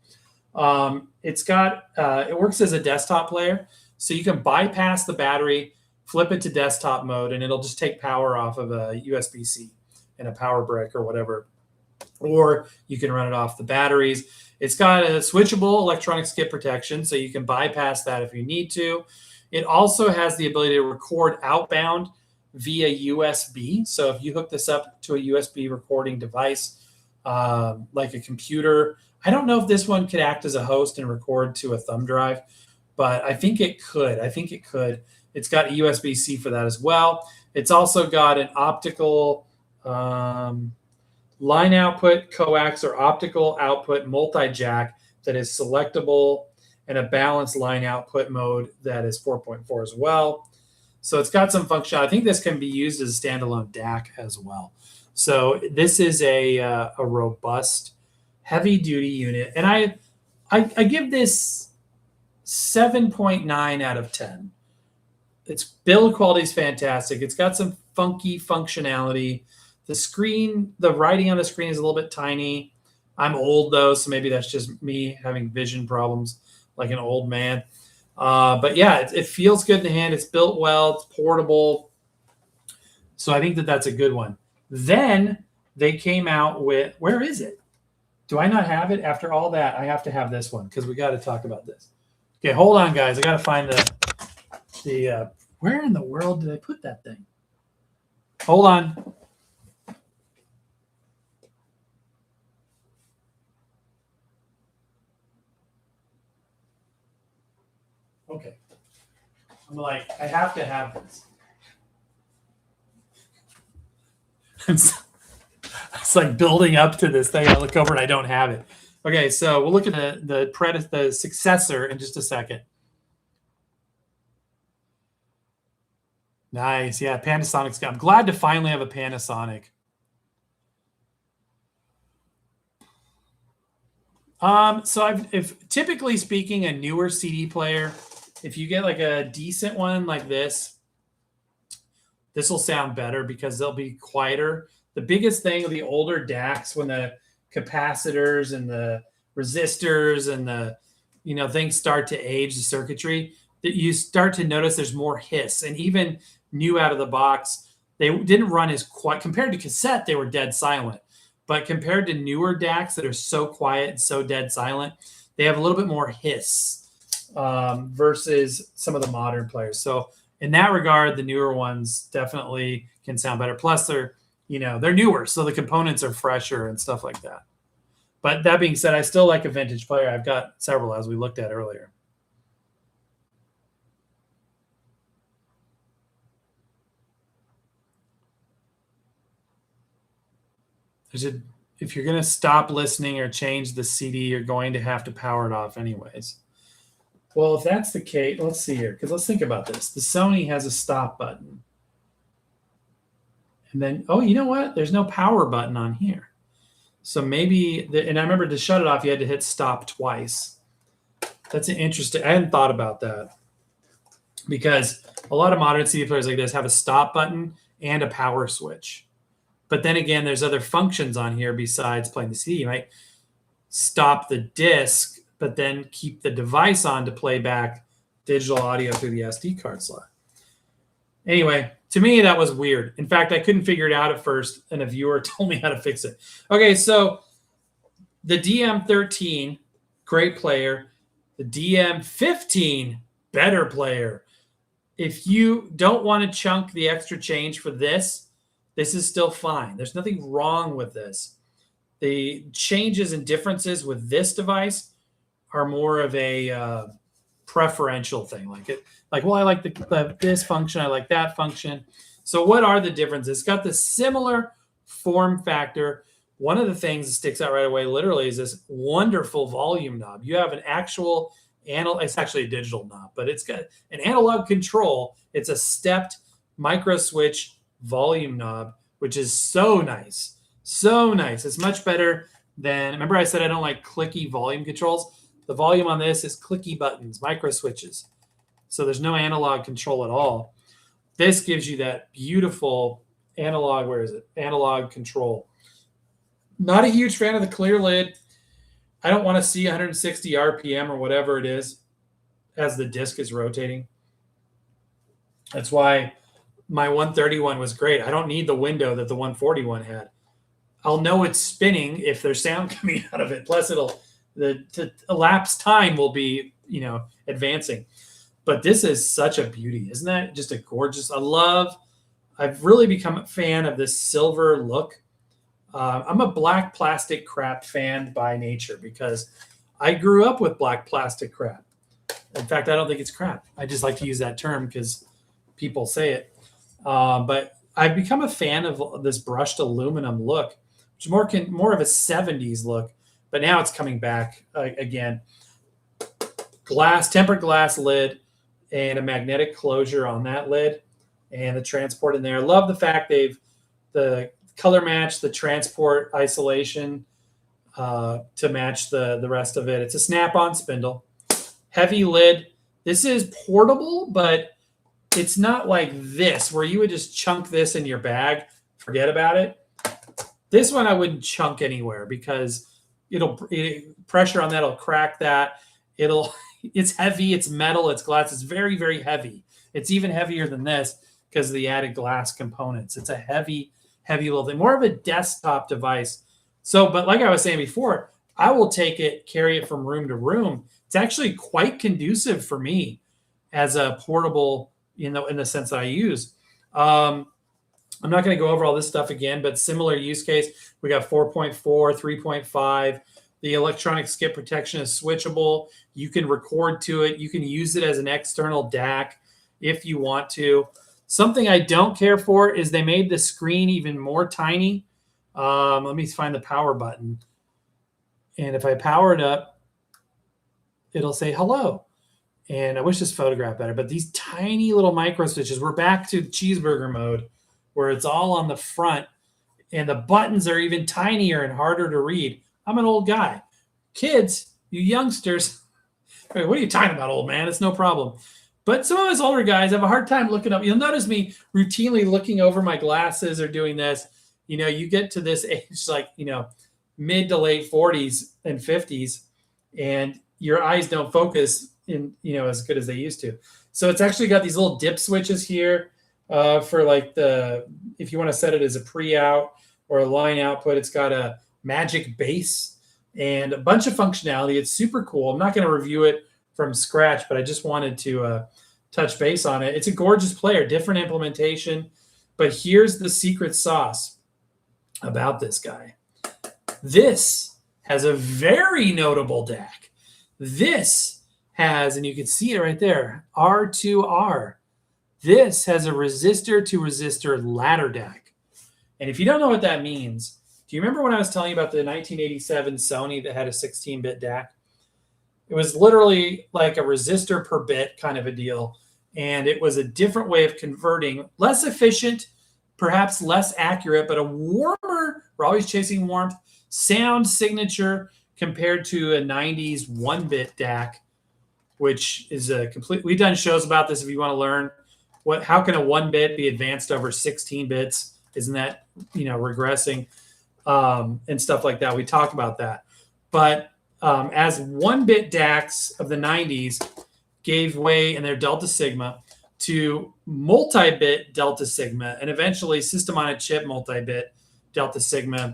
It works as a desktop player, so you can bypass the battery, flip it to desktop mode, and it'll just take power off of a USB-C and a power brick or whatever. Or you can run it off the batteries. It's got a switchable electronic skip protection, so you can bypass that if you need to. It also has the ability to record outbound via USB. So if you hook this up to a USB recording device, like a computer, I don't know if this one could act as a host and record to a thumb drive, but I think it could. It's got a USB-C for that as well. It's also got an optical line output, coax, or optical output multi-jack that is selectable, and a balanced line output mode that is 4.4 as well. So it's got some function. I think this can be used as a standalone DAC as well. So this is a robust, heavy-duty unit. And I give this 7.9 out of 10. Its build quality is fantastic. It's got some funky functionality. The screen, the writing on the screen is a little bit tiny. I'm old though, so maybe that's just me having vision problems like an old man. But yeah, it feels good in the hand. It's built well. It's portable. So I think that that's a good one. Then they came out with, where is it? Do I not have it? After all that, I have to have this one because we got to talk about this. Okay, hold on, guys. I got to find the where in the world did I put that thing? Hold on. Okay. I'm like, I have to have this. It's like building up to this thing. I look over and I don't have it. Okay, so we'll look at the successor in just a second. Nice, yeah. Panasonic's. I'm glad to finally have a Panasonic. So if typically speaking, a newer CD player, if you get like a decent one like this will sound better because they'll be quieter. The biggest thing with the older DACs, when the capacitors and the resistors and the things start to age, the circuitry, that you start to notice there's more hiss. And even new out of the box, they didn't run as quiet compared to cassette. They were dead silent. But compared to newer DACs that are so quiet and so dead silent, they have a little bit more hiss versus some of the modern players. So in that regard, the newer ones definitely can sound better. Plus, they're newer, so the components are fresher and stuff like that. But that being said, I still like a vintage player. I've got several, as we looked at earlier. If you're going to stop listening or change the CD, you're going to have to power it off anyways. Well, if that's the case, let's see here, because let's think about this. The Sony has a stop button. And then, oh, you know what? There's no power button on here. So maybe, and I remember to shut it off, you had to hit stop twice. That's an interesting, I hadn't thought about that. Because a lot of modern CD players like this have a stop button and a power switch. But then again, there's other functions on here besides playing the CD. You might stop the disc, but then keep the device on to play back digital audio through the SD card slot. Anyway, to me, that was weird. In fact, I couldn't figure it out at first, and a viewer told me how to fix it. Okay, so the DM13, great player. The DM15, better player. If you don't want to chunk the extra change for this is still fine. There's nothing wrong with this. The changes and differences with this device are more of a preferential thing. Well, I like this function. I like that function. So what are the differences? It's got the similar form factor. One of the things that sticks out right away literally is this wonderful volume knob. You have an actual it's actually a digital knob, but it's got an analog control. It's a stepped micro switch volume knob, which is so nice. So nice. It's much better than, remember I said I don't like clicky volume controls? The volume on this is clicky buttons, micro switches. So there's no analog control at all. This gives you that beautiful analog, analog control. Not a huge fan of the clear lid. I don't want to see 160 RPM or whatever it is as the disc is rotating. That's why my 131 was great. I don't need the window that the 141 had. I'll know it's spinning if there's sound coming out of it. Plus, the elapsed time will be, advancing. But this is such a beauty. Isn't that just a gorgeous? I've really become a fan of this silver look. I'm a black plastic crap fan by nature because I grew up with black plastic crap. In fact, I don't think it's crap. I just like to use that term because people say it. But I've become a fan of this brushed aluminum look, which is more of a 70s look. But now it's coming back again. Tempered glass lid and a magnetic closure on that lid and the transport in there. I love the fact the color match the transport isolation to match the rest of it. It's a snap-on spindle. Heavy lid. This is portable, but it's not like this where you would just chunk this in your bag, forget about it. This one I wouldn't chunk anywhere because pressure on that'll crack that. It's heavy, it's metal, it's glass, it's very, very heavy. It's even heavier than this because of the added glass components. It's a heavy, heavy little thing, more of a desktop device. So, but like I was saying before, I will take it, carry it from room to room. It's actually quite conducive for me as a portable, in the sense that I use. I'm not going to go over all this stuff again, but similar use case. We got 4.4, 3.5. The electronic skip protection is switchable. You can record to it. You can use it as an external DAC if you want to. Something I don't care for is they made the screen even more tiny. Let me find the power button. And if I power it up, it'll say hello. And I wish this photograph better, but these tiny little micro switches, we're back to cheeseburger mode where it's all on the front and the buttons are even tinier and harder to read. I'm an old guy. Kids, you youngsters, what are you talking about, old man? It's no problem. But some of us older guys have a hard time looking up. You'll notice me routinely looking over my glasses or doing this. You get to this age, like, mid to late 40s and 50s, and your eyes don't focus in, as good as they used to. So it's actually got these little dip switches here for like if you want to set it as a pre-out or a line output. It's got a magic base and a bunch of functionality. It's super cool. I'm not going to review it from scratch, but I just wanted to touch base on it. It's a gorgeous player, different implementation, but here's the secret sauce about this guy. This has a very notable DAC. This has, and you can see it right there, R2R. This has a resistor to resistor ladder DAC. And if you don't know what that means, do you remember when I was telling you about the 1987 Sony that had a 16-bit DAC? It was literally like a resistor per bit kind of a deal. And it was a different way of converting, less efficient, perhaps less accurate, but a warmer, we're always chasing warmth, sound signature compared to a 90s 1-bit DAC, which is a complete, we've done shows about this if you want to learn how can a 1-bit be advanced over 16 bits? Isn't that, regressing and stuff like that? We talk about that. But as 1-bit DACs of the 90s gave way in their Delta Sigma to multi-bit Delta Sigma and eventually system-on-a-chip multi-bit Delta Sigma,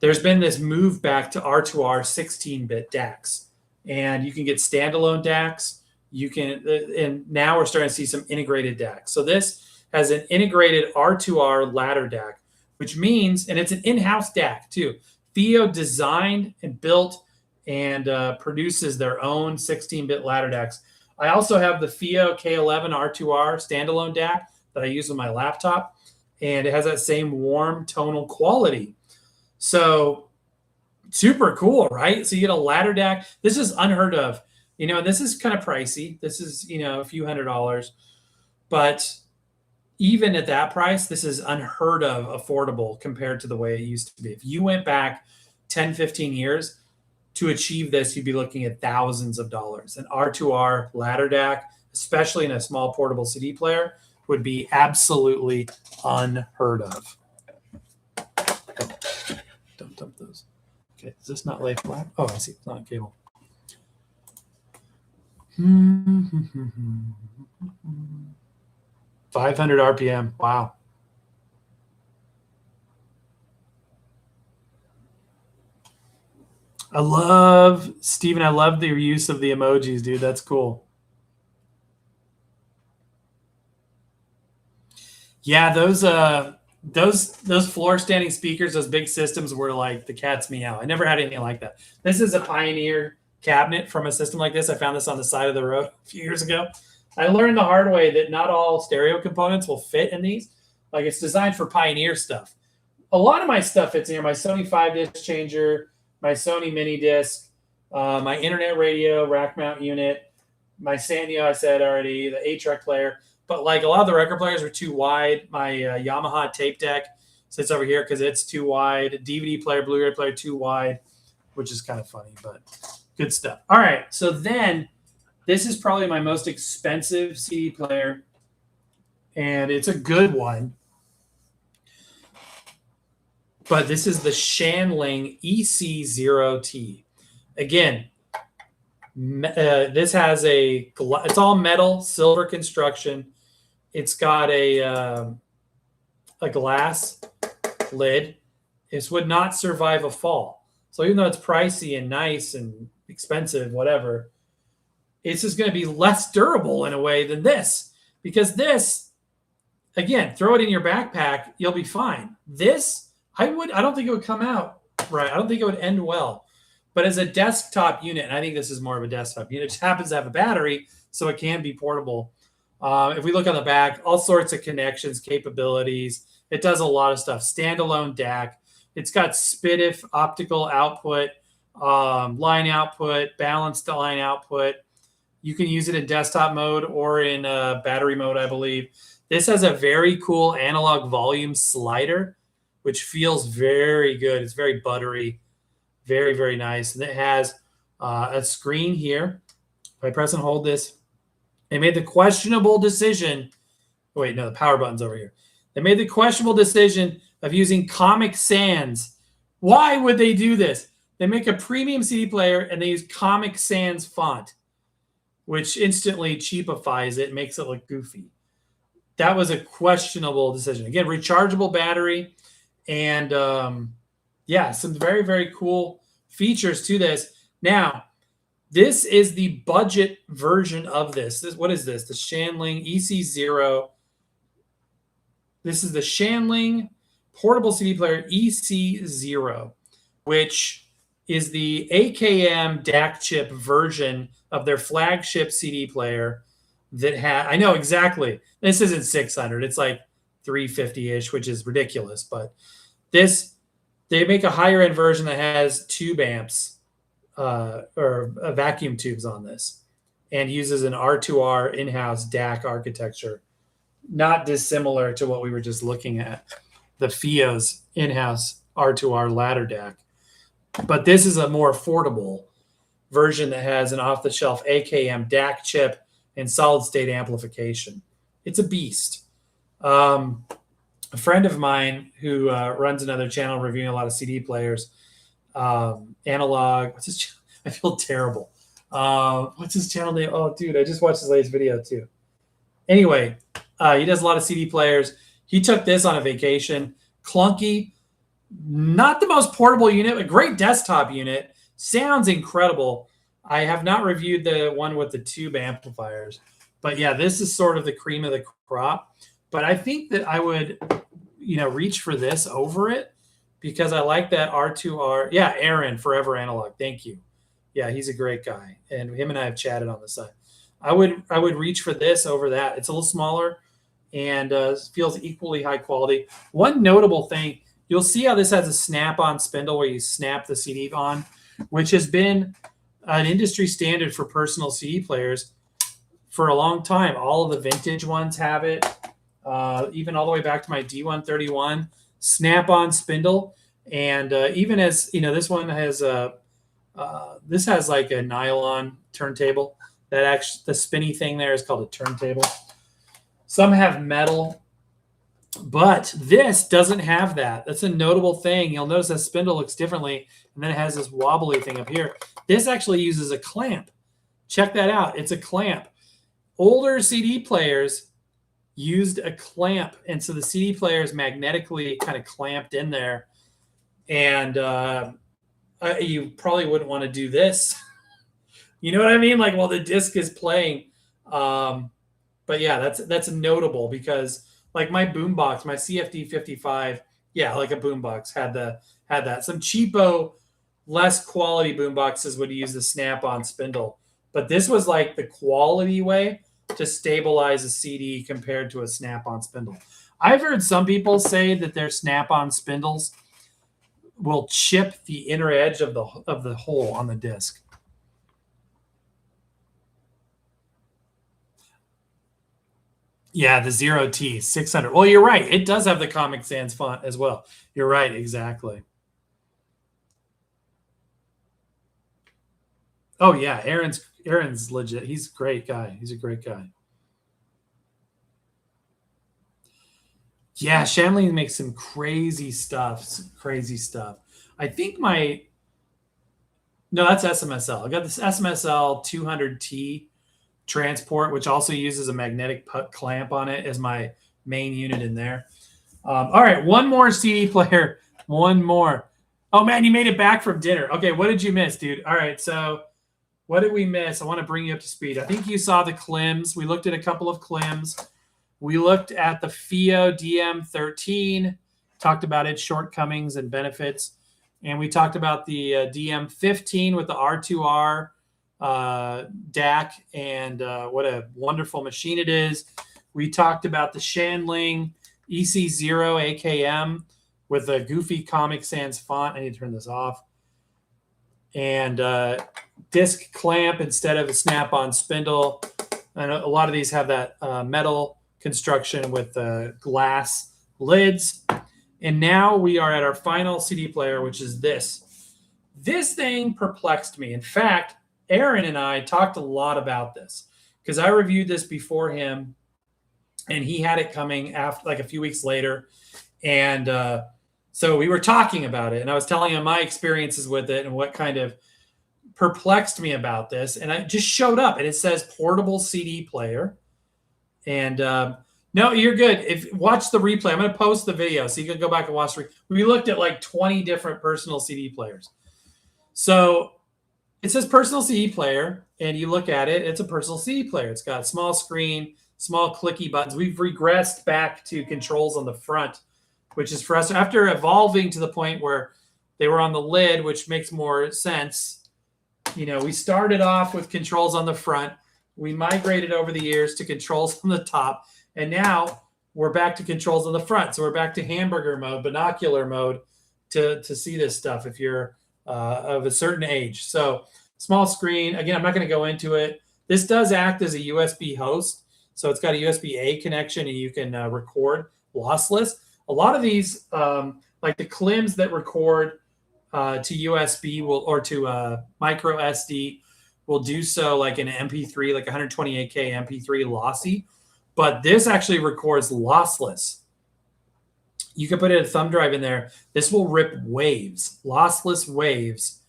there's been this move back to R2R 16-bit DACs. And you can get standalone DACs. And now we're starting to see some integrated DACs. So this has an integrated R2R ladder DAC, which means, and it's an in-house DAC too. FIO designed and built and produces their own 16-bit ladder DACs. I also have the FIO K11 R2R standalone DAC that I use on my laptop, and it has that same warm tonal quality. So super cool, right? So you get a ladder DAC. This is unheard of, and this is kind of pricey. This is, a few $100s, but even at that price, this is unheard of affordable compared to the way it used to be. If you went back 10, 15 years to achieve this, you'd be looking at thousands of dollars. An R2R ladder DAC, especially in a small portable CD player, would be absolutely unheard of. Don't dump those. Okay, is this not lay flat? Oh, I see. It's not a cable. 500 RPM. Wow. Steven, I love the use of the emojis, dude. That's cool. Yeah, those floor standing speakers, those big systems were like the cat's meow. I never had anything like that. This is a Pioneer cabinet from a system like this. I found this on the side of the road a few years ago. I learned the hard way that not all stereo components will fit in these. Like, it's designed for Pioneer stuff. A lot of my stuff fits in here. My Sony 5-disc changer, my Sony mini disc, my internet radio, rack mount unit, my Sanyo, I said already, the 8-track player. But like a lot of the record players are too wide. My Yamaha tape deck sits over here because it's too wide. DVD player, Blu-ray player, too wide, which is kind of funny, but good stuff. All right, so then this is probably my most expensive CD player and it's a good one. But this is the Shanling EC0T. Again, this has it's all metal, silver construction. It's got a glass lid. This would not survive a fall. So even though it's pricey and nice and expensive, whatever, it's just going to be less durable in a way than this. Because this, again, throw it in your backpack, you'll be fine. This, I don't think it would come out right. I don't think it would end well. But as a desktop unit, and I think this is more of a desktop unit, it just happens to have a battery, so it can be portable. If we look on the back, all sorts of connections, capabilities. It does a lot of stuff. Standalone DAC. It's got SPDIF optical output, line output, balanced line output. You can use it in desktop mode or in battery mode, I believe. This has a very cool analog volume slider, which feels very good. It's very buttery, very, very nice. And it has a screen here. If I press and hold this, they made the questionable decision. Wait, no, the power button's over here. They made the questionable decision of using Comic Sans. Why would they do this? They make a premium CD player and they use Comic Sans font, which instantly cheapifies it, makes it look goofy. That was a questionable decision. Again, rechargeable battery and yeah, some very, very cool features to this. Now, this is the budget version of this. What is this? The Shanling EC0. This is the Shanling portable CD player EC0, which is the AKM DAC chip version of their flagship CD player that I know exactly. This isn't 600. It's like 350-ish, which is ridiculous. But they make a higher end version that has tube amps or vacuum tubes on this and uses an R2R in-house DAC architecture, not dissimilar to what we were just looking at, the FIO's in-house R2R ladder DAC. But this is a more affordable version that has an off-the-shelf AKM DAC chip and solid-state amplification. It's a beast. A friend of mine who runs another channel reviewing a lot of CD players, Analog. What's his? I feel terrible. What's his channel name? Oh, dude, I just watched his latest video too. Anyway, he does a lot of CD players. He took this on a vacation. Clunky, not the most portable unit, a great desktop unit. Sounds incredible. I have not reviewed the one with the tube amplifiers, but yeah, this is sort of the cream of the crop. But I think that I would, reach for this over it because I like that R2R. Yeah, Aaron, Forever Analog. Thank you. Yeah, he's a great guy, and him and I have chatted on the side. I would reach for this over that. It's a little smaller and feels equally high quality. One notable thing, you'll see how this has a snap-on spindle where you snap the CD on, which has been an industry standard for personal CD players for a long time. All of the vintage ones have it, even all the way back to my D131 snap-on spindle. And even as this one has this has like a nylon turntable. That actually, the spinny thing there is called a turntable. Some have metal, but this doesn't have that. That's a notable thing. You'll notice that spindle looks differently, and then it has this wobbly thing up here. This actually uses a clamp. Check that out. It's a clamp. Older CD players used a clamp, and so the CD player is magnetically kind of clamped in there, and you probably wouldn't want to do this. You know what I mean? Like while the disc is playing. But yeah, that's notable because like my boombox, my CFD 55, yeah, like a boombox had that. Some cheapo, less quality boomboxes would use the snap-on spindle, but this was like the quality way to stabilize a CD compared to a snap-on spindle. I've heard some people say that their snap-on spindles will chip the inner edge of the hole on the disc. Yeah, the 0T 600. Well, you're right. It does have the Comic Sans font as well. You're right, exactly. Oh yeah, Aaron's legit. He's a great guy. He's a great guy. Yeah, Shanley makes some crazy stuff. Crazy stuff. I think no, that's SMSL. I got this SMSL 200T transport, which also uses a magnetic clamp on it as my main unit in there. All right, one more CD player. One more. Oh, man, you made it back from dinner. Okay, what did you miss, dude? All right, so what did we miss? I want to bring you up to speed. I think you saw the Klims. We looked at a couple of Klims. We looked at the FIO DM13, talked about its shortcomings and benefits. And we talked about the DM15 with the R2R DAC and what a wonderful machine it is. We talked about the Shanling EC0 AKM with a goofy Comic Sans font. I need to turn this off. And disc clamp instead of a snap-on spindle. And a lot of these have that metal construction with glass lids. And now we are at our final CD player, which is this. This thing perplexed me. In fact, Aaron and I talked a lot about this because I reviewed this before him, and he had it coming after, like a few weeks later. And so we were talking about it, and I was telling him my experiences with it and what kind of perplexed me about this. And I just showed up, and it says portable CD player. And no, you're good. Watch the replay. I'm going to post the video so you can go back and watch. We looked at like 20 different personal CD players. So it says personal CD player, and you look at it, it's a personal CD player. It's got a small screen, small clicky buttons. We've regressed back to controls on the front, which is for us after evolving to the point where they were on the lid, which makes more sense. You know, we started off with controls on the front. We migrated over the years to controls on the top. And now we're back to controls on the front. So we're back to hamburger mode, binocular mode to see this stuff if you're of a certain age. So small screen. Again, I'm not going to go into it. This does act as a USB host. So it's got a USB-A connection, and you can record lossless. A lot of these, like the Klims that record to USB or to micro SD, will do so like an MP3, like 128K MP3 lossy. But this actually records lossless. You can put a thumb drive in there. This will rip waves, lossless waves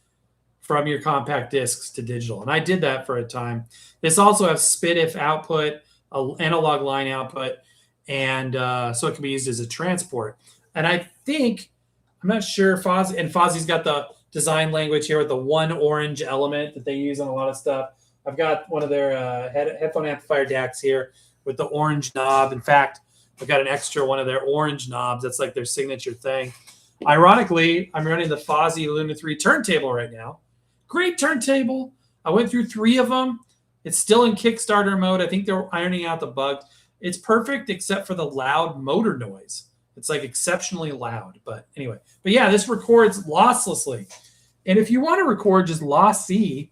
from your compact discs to digital. And I did that for a time. This also has SPDIF output, analog line output, and so it can be used as a transport. And I think, I'm not sure, Fozzie's got the design language here with the one orange element that they use on a lot of stuff. I've got one of their headphone amplifier DACs here with the orange knob. In fact, I've got an extra one of their orange knobs. That's like their signature thing. Ironically, I'm running the Fozzie Luna 3 turntable right now. Great turntable. I went through 3 of them. It's still in Kickstarter mode. I think they're ironing out the bugs. It's perfect except for the loud motor noise. It's like exceptionally loud. But anyway, but yeah, this records losslessly. And if you want to record just lossy,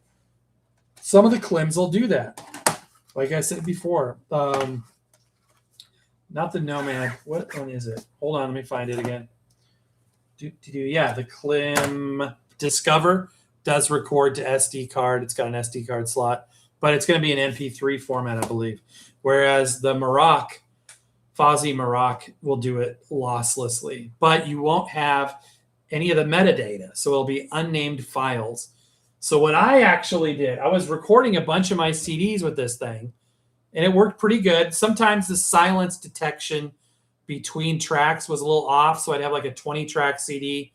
some of the Klims will do that. Like I said before, not the Nomad. What one is it? Hold on, let me find it again. Yeah, the Klim Discover does record to SD card. It's got an SD card slot, but it's going to be an MP3 format, I believe. Whereas the Fozzie Maroc will do it losslessly, but you won't have any of the metadata. So it'll be unnamed files. So what I actually did, I was recording a bunch of my CDs with this thing, and it worked pretty good. Sometimes the silence detection between tracks was a little off, so I'd have like a 20-track CD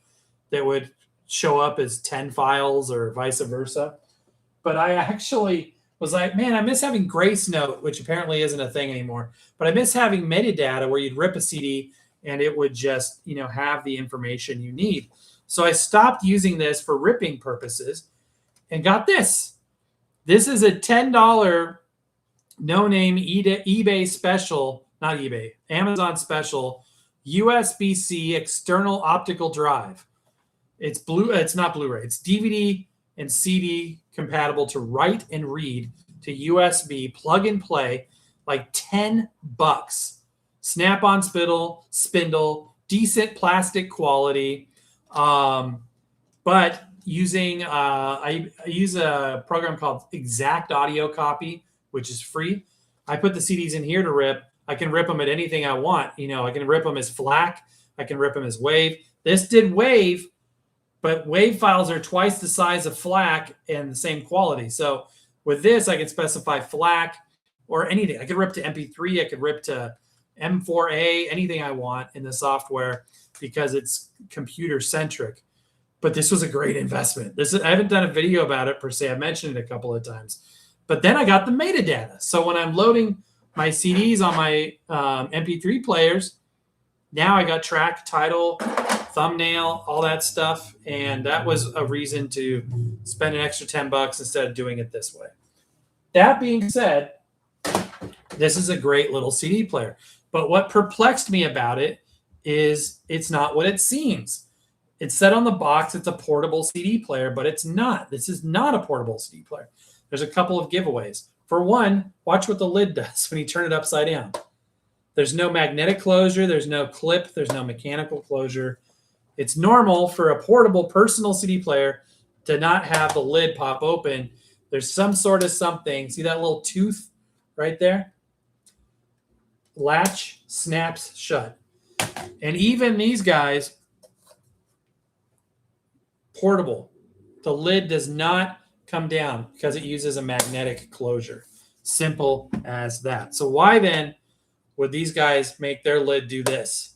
that would show up as 10 files or vice versa. But I actually was like, man, I miss having Grace Note, which apparently isn't a thing anymore. But I miss having metadata where you'd rip a CD and it would just, have the information you need. So I stopped using this for ripping purposes and got this. This is a $10 no-name eBay special, not eBay, Amazon special USB-C external optical drive. It's not Blu-ray. It's DVD and CD compatible to write and read to USB, plug and play, like $10. Snap-on spindle, decent plastic quality, but using I use a program called Exact Audio Copy, which is free. I put the CDs in here to rip. I can rip them at anything I want. You know, I can rip them as FLAC. I can rip them as WAV. This did WAV, but WAV files are twice the size of FLAC and the same quality. So with this, I can specify FLAC or anything. I could rip to MP3. I could rip to M4A, anything I want in the software because it's computer centric. But this was a great investment. I haven't done a video about it per se. I've mentioned it a couple of times. But then I got the metadata. So when I'm loading my CDs on my MP3 players, now I got track, title, thumbnail, all that stuff. And that was a reason to spend an extra $10 instead of doing it this way. That being said, this is a great little CD player. But what perplexed me about it is it's not what it seems. It said on the box it's a portable CD player, but it's not. This is not a portable CD player. There's a couple of giveaways. For one, watch what the lid does when you turn it upside down. There's no magnetic closure. There's no clip. There's no mechanical closure. It's normal for a portable personal CD player to not have the lid pop open. There's some sort of something. See that little tooth right there? Latch snaps shut. And even these guys, portable, the lid does not come down because it uses a magnetic closure. Simple as that. So why then would these guys make their lid do this?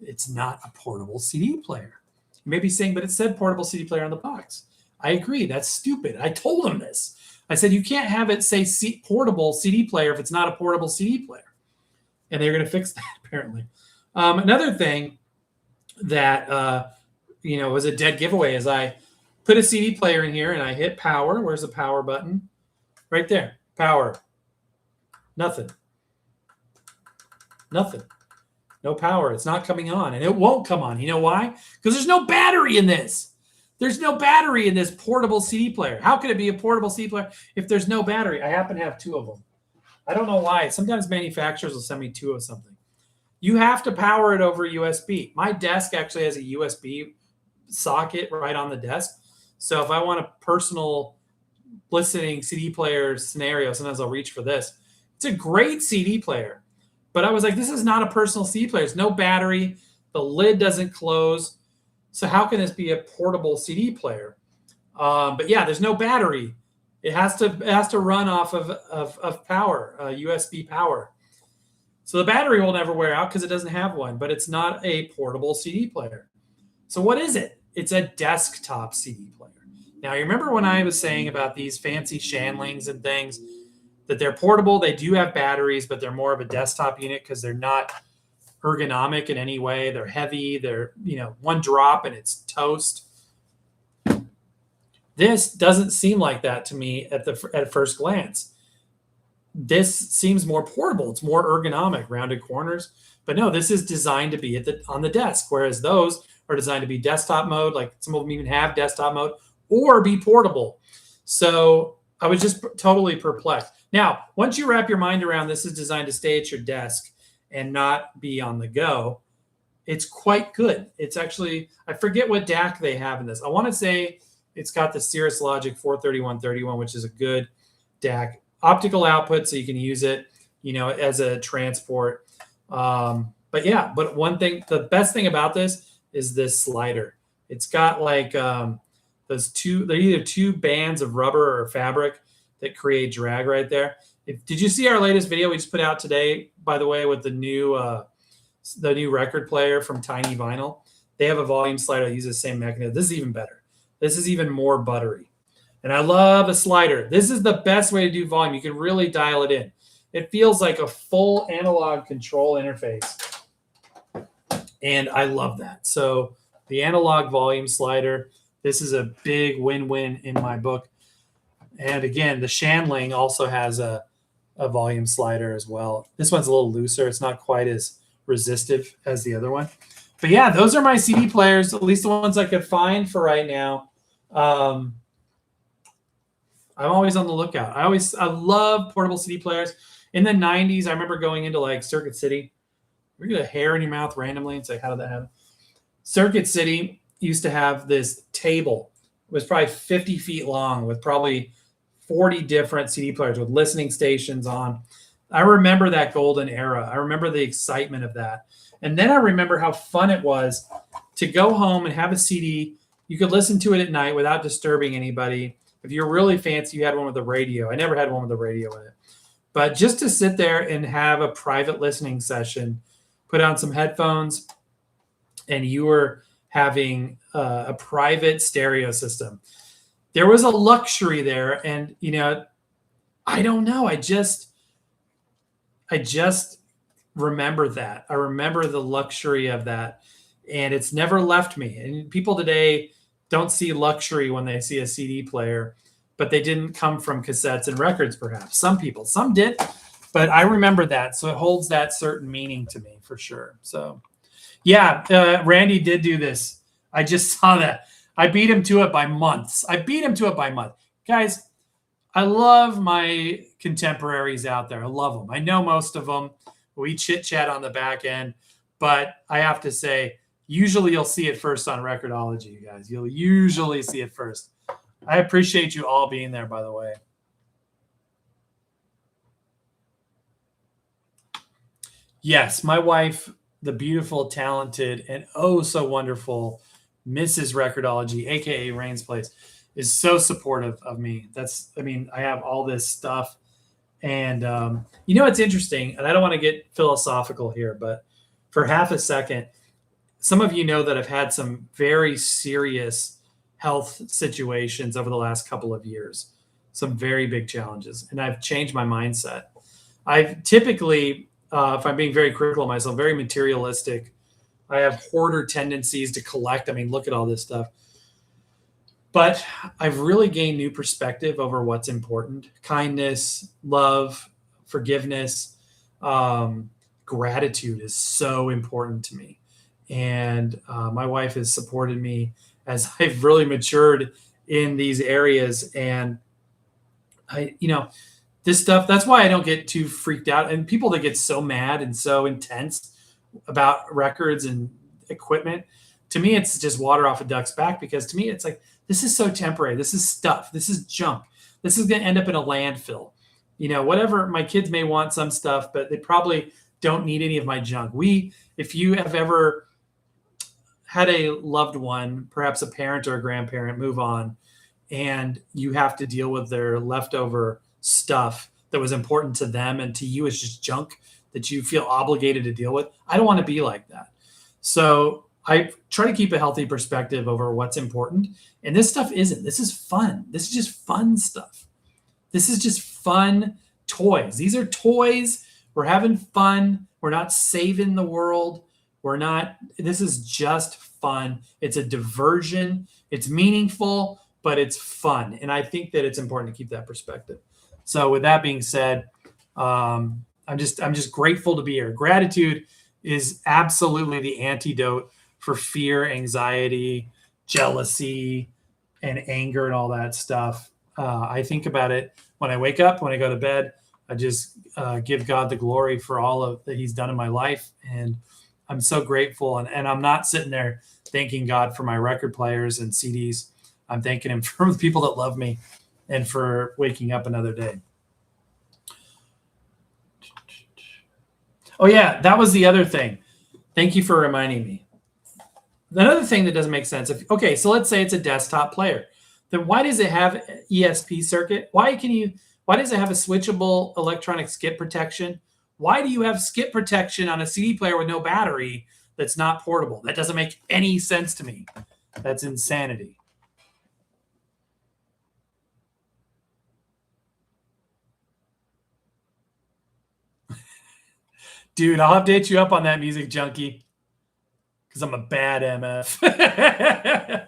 It's not a portable CD player. You may be saying, but it said portable CD player on the box. I agree. That's stupid. I told them this. I said, you can't have it say portable CD player if it's not a portable CD player. And they're going to fix that, apparently. Another thing that was a dead giveaway is I put a CD player in here and I hit power. Where's the power button? Right there. Power. Nothing. Nothing. No power. It's not coming on, and it won't come on. You know why? Because there's no battery in this. There's no battery in this portable CD player. How could it be a portable CD player if there's no battery? I happen to have two of them. I don't know why. Sometimes manufacturers will send me two of something. You have to power it over USB. My desk actually has a USB socket right on the desk. So if I want a personal listening CD player scenario, sometimes I'll reach for this. It's a great CD player. But I was like, this is not a personal CD player. There's no battery. The lid doesn't close. So how can this be a portable CD player? But yeah, there's no battery. It has to run off of power, USB power. So the battery will never wear out because it doesn't have one, but it's not a portable CD player. So what is it? It's a desktop CD player. Now, you remember when I was saying about these fancy Shanlings and things, that they're portable, they do have batteries, but they're more of a desktop unit because they're not ergonomic in any way. They're heavy. They're, one drop and it's toast. This doesn't seem like that to me at first glance. This seems more portable. It's more ergonomic, rounded corners. But no, this is designed to be on the desk, whereas those are designed to be desktop mode, like some of them even have desktop mode, or be portable. So I was just totally perplexed. Now, once you wrap your mind around this is designed to stay at your desk and not be on the go, it's quite good. It's actually, I forget what DAC they have in this. I want to say it's got the Cirrus Logic 43131, which is a good DAC. Optical output, so you can use it, as a transport. But one thing, the best thing about this is this slider. It's got like they're either two bands of rubber or fabric that create drag right there. Did you see our latest video we just put out today, by the way, with the new record player from Tiny Vinyl? They have a volume slider that uses the same mechanism. This is even better. This is even more buttery. And I love a slider. This is the best way to do volume. You can really dial it in. It feels like a full analog control interface. And I love that. So the analog volume slider, this is a big win-win in my book. And again, the Shanling also has a volume slider as well. This one's a little looser. It's not quite as resistive as the other one. But yeah, those are my CD players, at least the ones I could find for right now. I'm always on the lookout. I love portable CD players. In the 90s, I remember going into like Circuit City. You get a hair in your mouth randomly and say, how did that happen? Circuit City used to have this table. It was probably 50 feet long with probably 40 different CD players with listening stations on. I remember that golden era. I remember the excitement of that. And then I remember how fun it was to go home and have a CD. You could listen to it at night without disturbing anybody. If you're really fancy, you had one with a radio. I never had one with a radio in it. But just to sit there and have a private listening session, put on some headphones, and you were having a private stereo system. There was a luxury there. And, I don't know. I just remember that. I remember the luxury of that. And it's never left me. And people today don't see luxury when they see a CD player, but they didn't come from cassettes and records, perhaps. Some people, some did, but I remember that. So it holds that certain meaning to me for sure. So yeah, Randy did do this. I just saw that. I beat him to it by months. Guys, I love my contemporaries out there. I love them. I know most of them. We chit chat on the back end, but I have to say, usually you'll see it first on Record-ology, you guys. You'll usually see it first. I appreciate you all being there, by the way. Yes, my wife, the beautiful, talented, and oh so wonderful Mrs. Record-ology, aka Rain's Place, is so supportive of me. I have all this stuff. And it's interesting, and I don't want to get philosophical here, but for half a second, some of you know that I've had some very serious health situations over the last couple of years, some very big challenges, and I've changed my mindset. I've typically, if I'm being very critical of myself, very materialistic. I have hoarder tendencies to collect. Look at all this stuff. But I've really gained new perspective over what's important. Kindness, love, forgiveness, gratitude is so important to me. And my wife has supported me as I've really matured in these areas. And this stuff, that's why I don't get too freaked out. And people that get so mad and so intense about records and equipment, to me, it's just water off a duck's back, because to me, it's like, this is so temporary. This is stuff. This is junk. This is going to end up in a landfill. Whatever, my kids may want some stuff, but they probably don't need any of my junk. If you have ever had a loved one, perhaps a parent or a grandparent, move on, and you have to deal with their leftover stuff that was important to them and to you is just junk that you feel obligated to deal with. I don't want to be like that. So I try to keep a healthy perspective over what's important. And this stuff isn't. This is fun. This is just fun stuff. This is just fun toys. These are toys. We're having fun. We're not saving the world. This is just fun. It's a diversion. It's meaningful, but it's fun. And I think that it's important to keep that perspective. So with that being said, I'm just grateful to be here. Gratitude is absolutely the antidote for fear, anxiety, jealousy, and anger and all that stuff. I think about it when I wake up, when I go to bed. I just give God the glory for all that he's done in my life. And I'm so grateful. And I'm not sitting there thanking God for my record players and CDs. I'm thanking him for the people that love me and for waking up another day. Oh, yeah, that was the other thing. Thank you for reminding me. Another thing that doesn't make sense. So let's say it's a desktop player. Then why does it have ESP circuit? Why does it have a switchable electronic skip protection? Why do you have skip protection on a CD player with no battery that's not portable? That doesn't make any sense to me. That's insanity. Dude, I'll update you up on that, Music Junkie, because I'm a bad MF.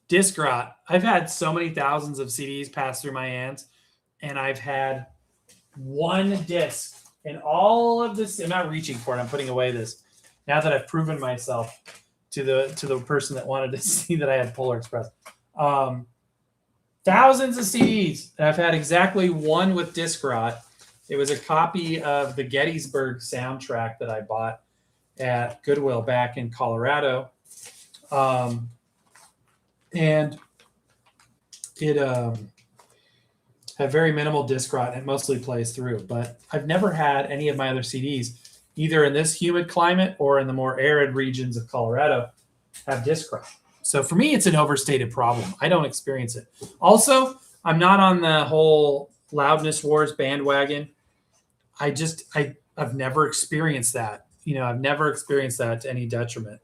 Disc rot. I've had so many thousands of CDs pass through my hands, and I've had one disc in all of this. I'm not reaching for it. I'm putting away this now that I've proven myself to the person that wanted to see that I had Polar Express. Thousands of CDs. I've had exactly one with disc rot. It was a copy of the Gettysburg soundtrack that I bought at Goodwill back in Colorado. And it had very minimal disc rot, and it mostly plays through. But I've never had any of my other CDs, either in this humid climate or in the more arid regions of Colorado, have disc rot. So for me, it's an overstated problem. I don't experience it. Also, I'm not on the whole loudness wars bandwagon. I've never experienced that. I've never experienced that to any detriment.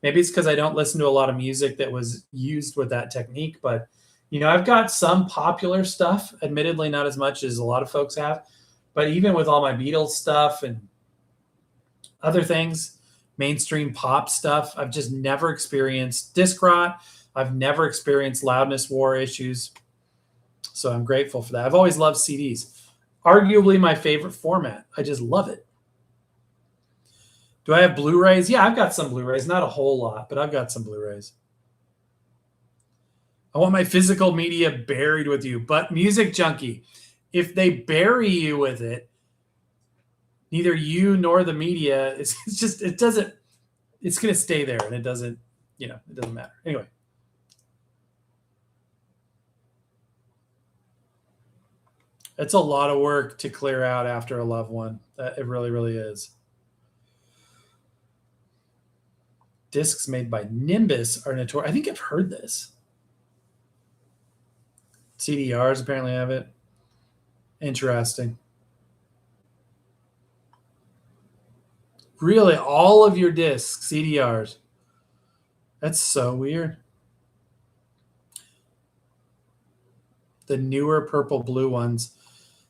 Maybe it's because I don't listen to a lot of music that was used with that technique, but I've got some popular stuff, admittedly not as much as a lot of folks have, but even with all my Beatles stuff and other things, mainstream pop stuff, I've just never experienced disc rot. I've never experienced loudness war issues. So I'm grateful for that. I've always loved CDs. Arguably my favorite format. I just love it. Do I have Blu-rays? Yeah, I've got some Blu-rays. Not a whole lot, but I've got some Blu-rays. I want my physical media buried with you. But Music Junkie, if they bury you with it, neither you nor the media, it's going to stay there, and it doesn't matter. Anyway. It's a lot of work to clear out after a loved one. It really, really is. Discs made by Nimbus are notorious. I think I've heard this. CDRs apparently have it. Interesting. Really, all of your discs, CDRs. That's so weird. The newer purple blue ones.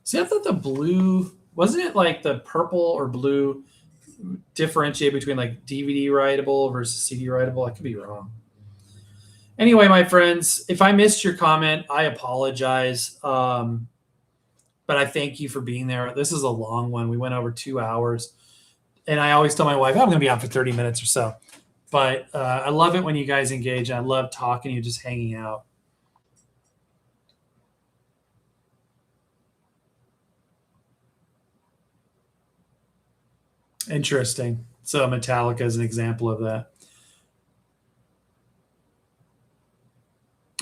See, I thought the blue, wasn't it like the purple or blue differentiate between like DVD writable versus CD writable? I could be wrong. Anyway, my friends, if I missed your comment, I apologize. But I thank you for being there. This is a long one. We went over 2 hours. And I always tell my wife, I'm going to be on for 30 minutes or so. But I love it when you guys engage. I love talking to you, just hanging out. Interesting. So Metallica is an example of that.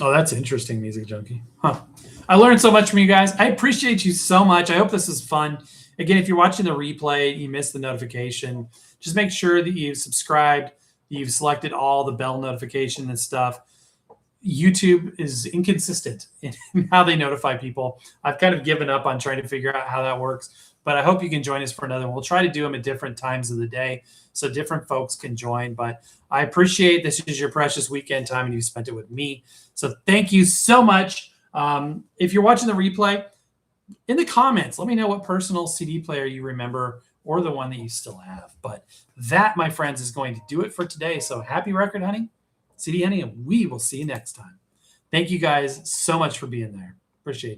Oh, that's interesting, Music Junkie. Huh. I learned so much from you guys. I appreciate you so much. I hope this is fun. Again, if you're watching the replay, you missed the notification, just make sure that you've subscribed, you've selected all the bell notification and stuff. YouTube is inconsistent in how they notify people. I've kind of given up on trying to figure out how that works, but I hope you can join us for another one. We'll try to do them at different times of the day so different folks can join. But I appreciate this is your precious weekend time and you spent it with me. So thank you so much. If you're watching the replay, in the comments, let me know what personal CD player you remember or the one that you still have. But that, my friends, is going to do it for today. So happy record hunting, CD hunting, and we will see you next time. Thank you guys so much for being there. Appreciate it.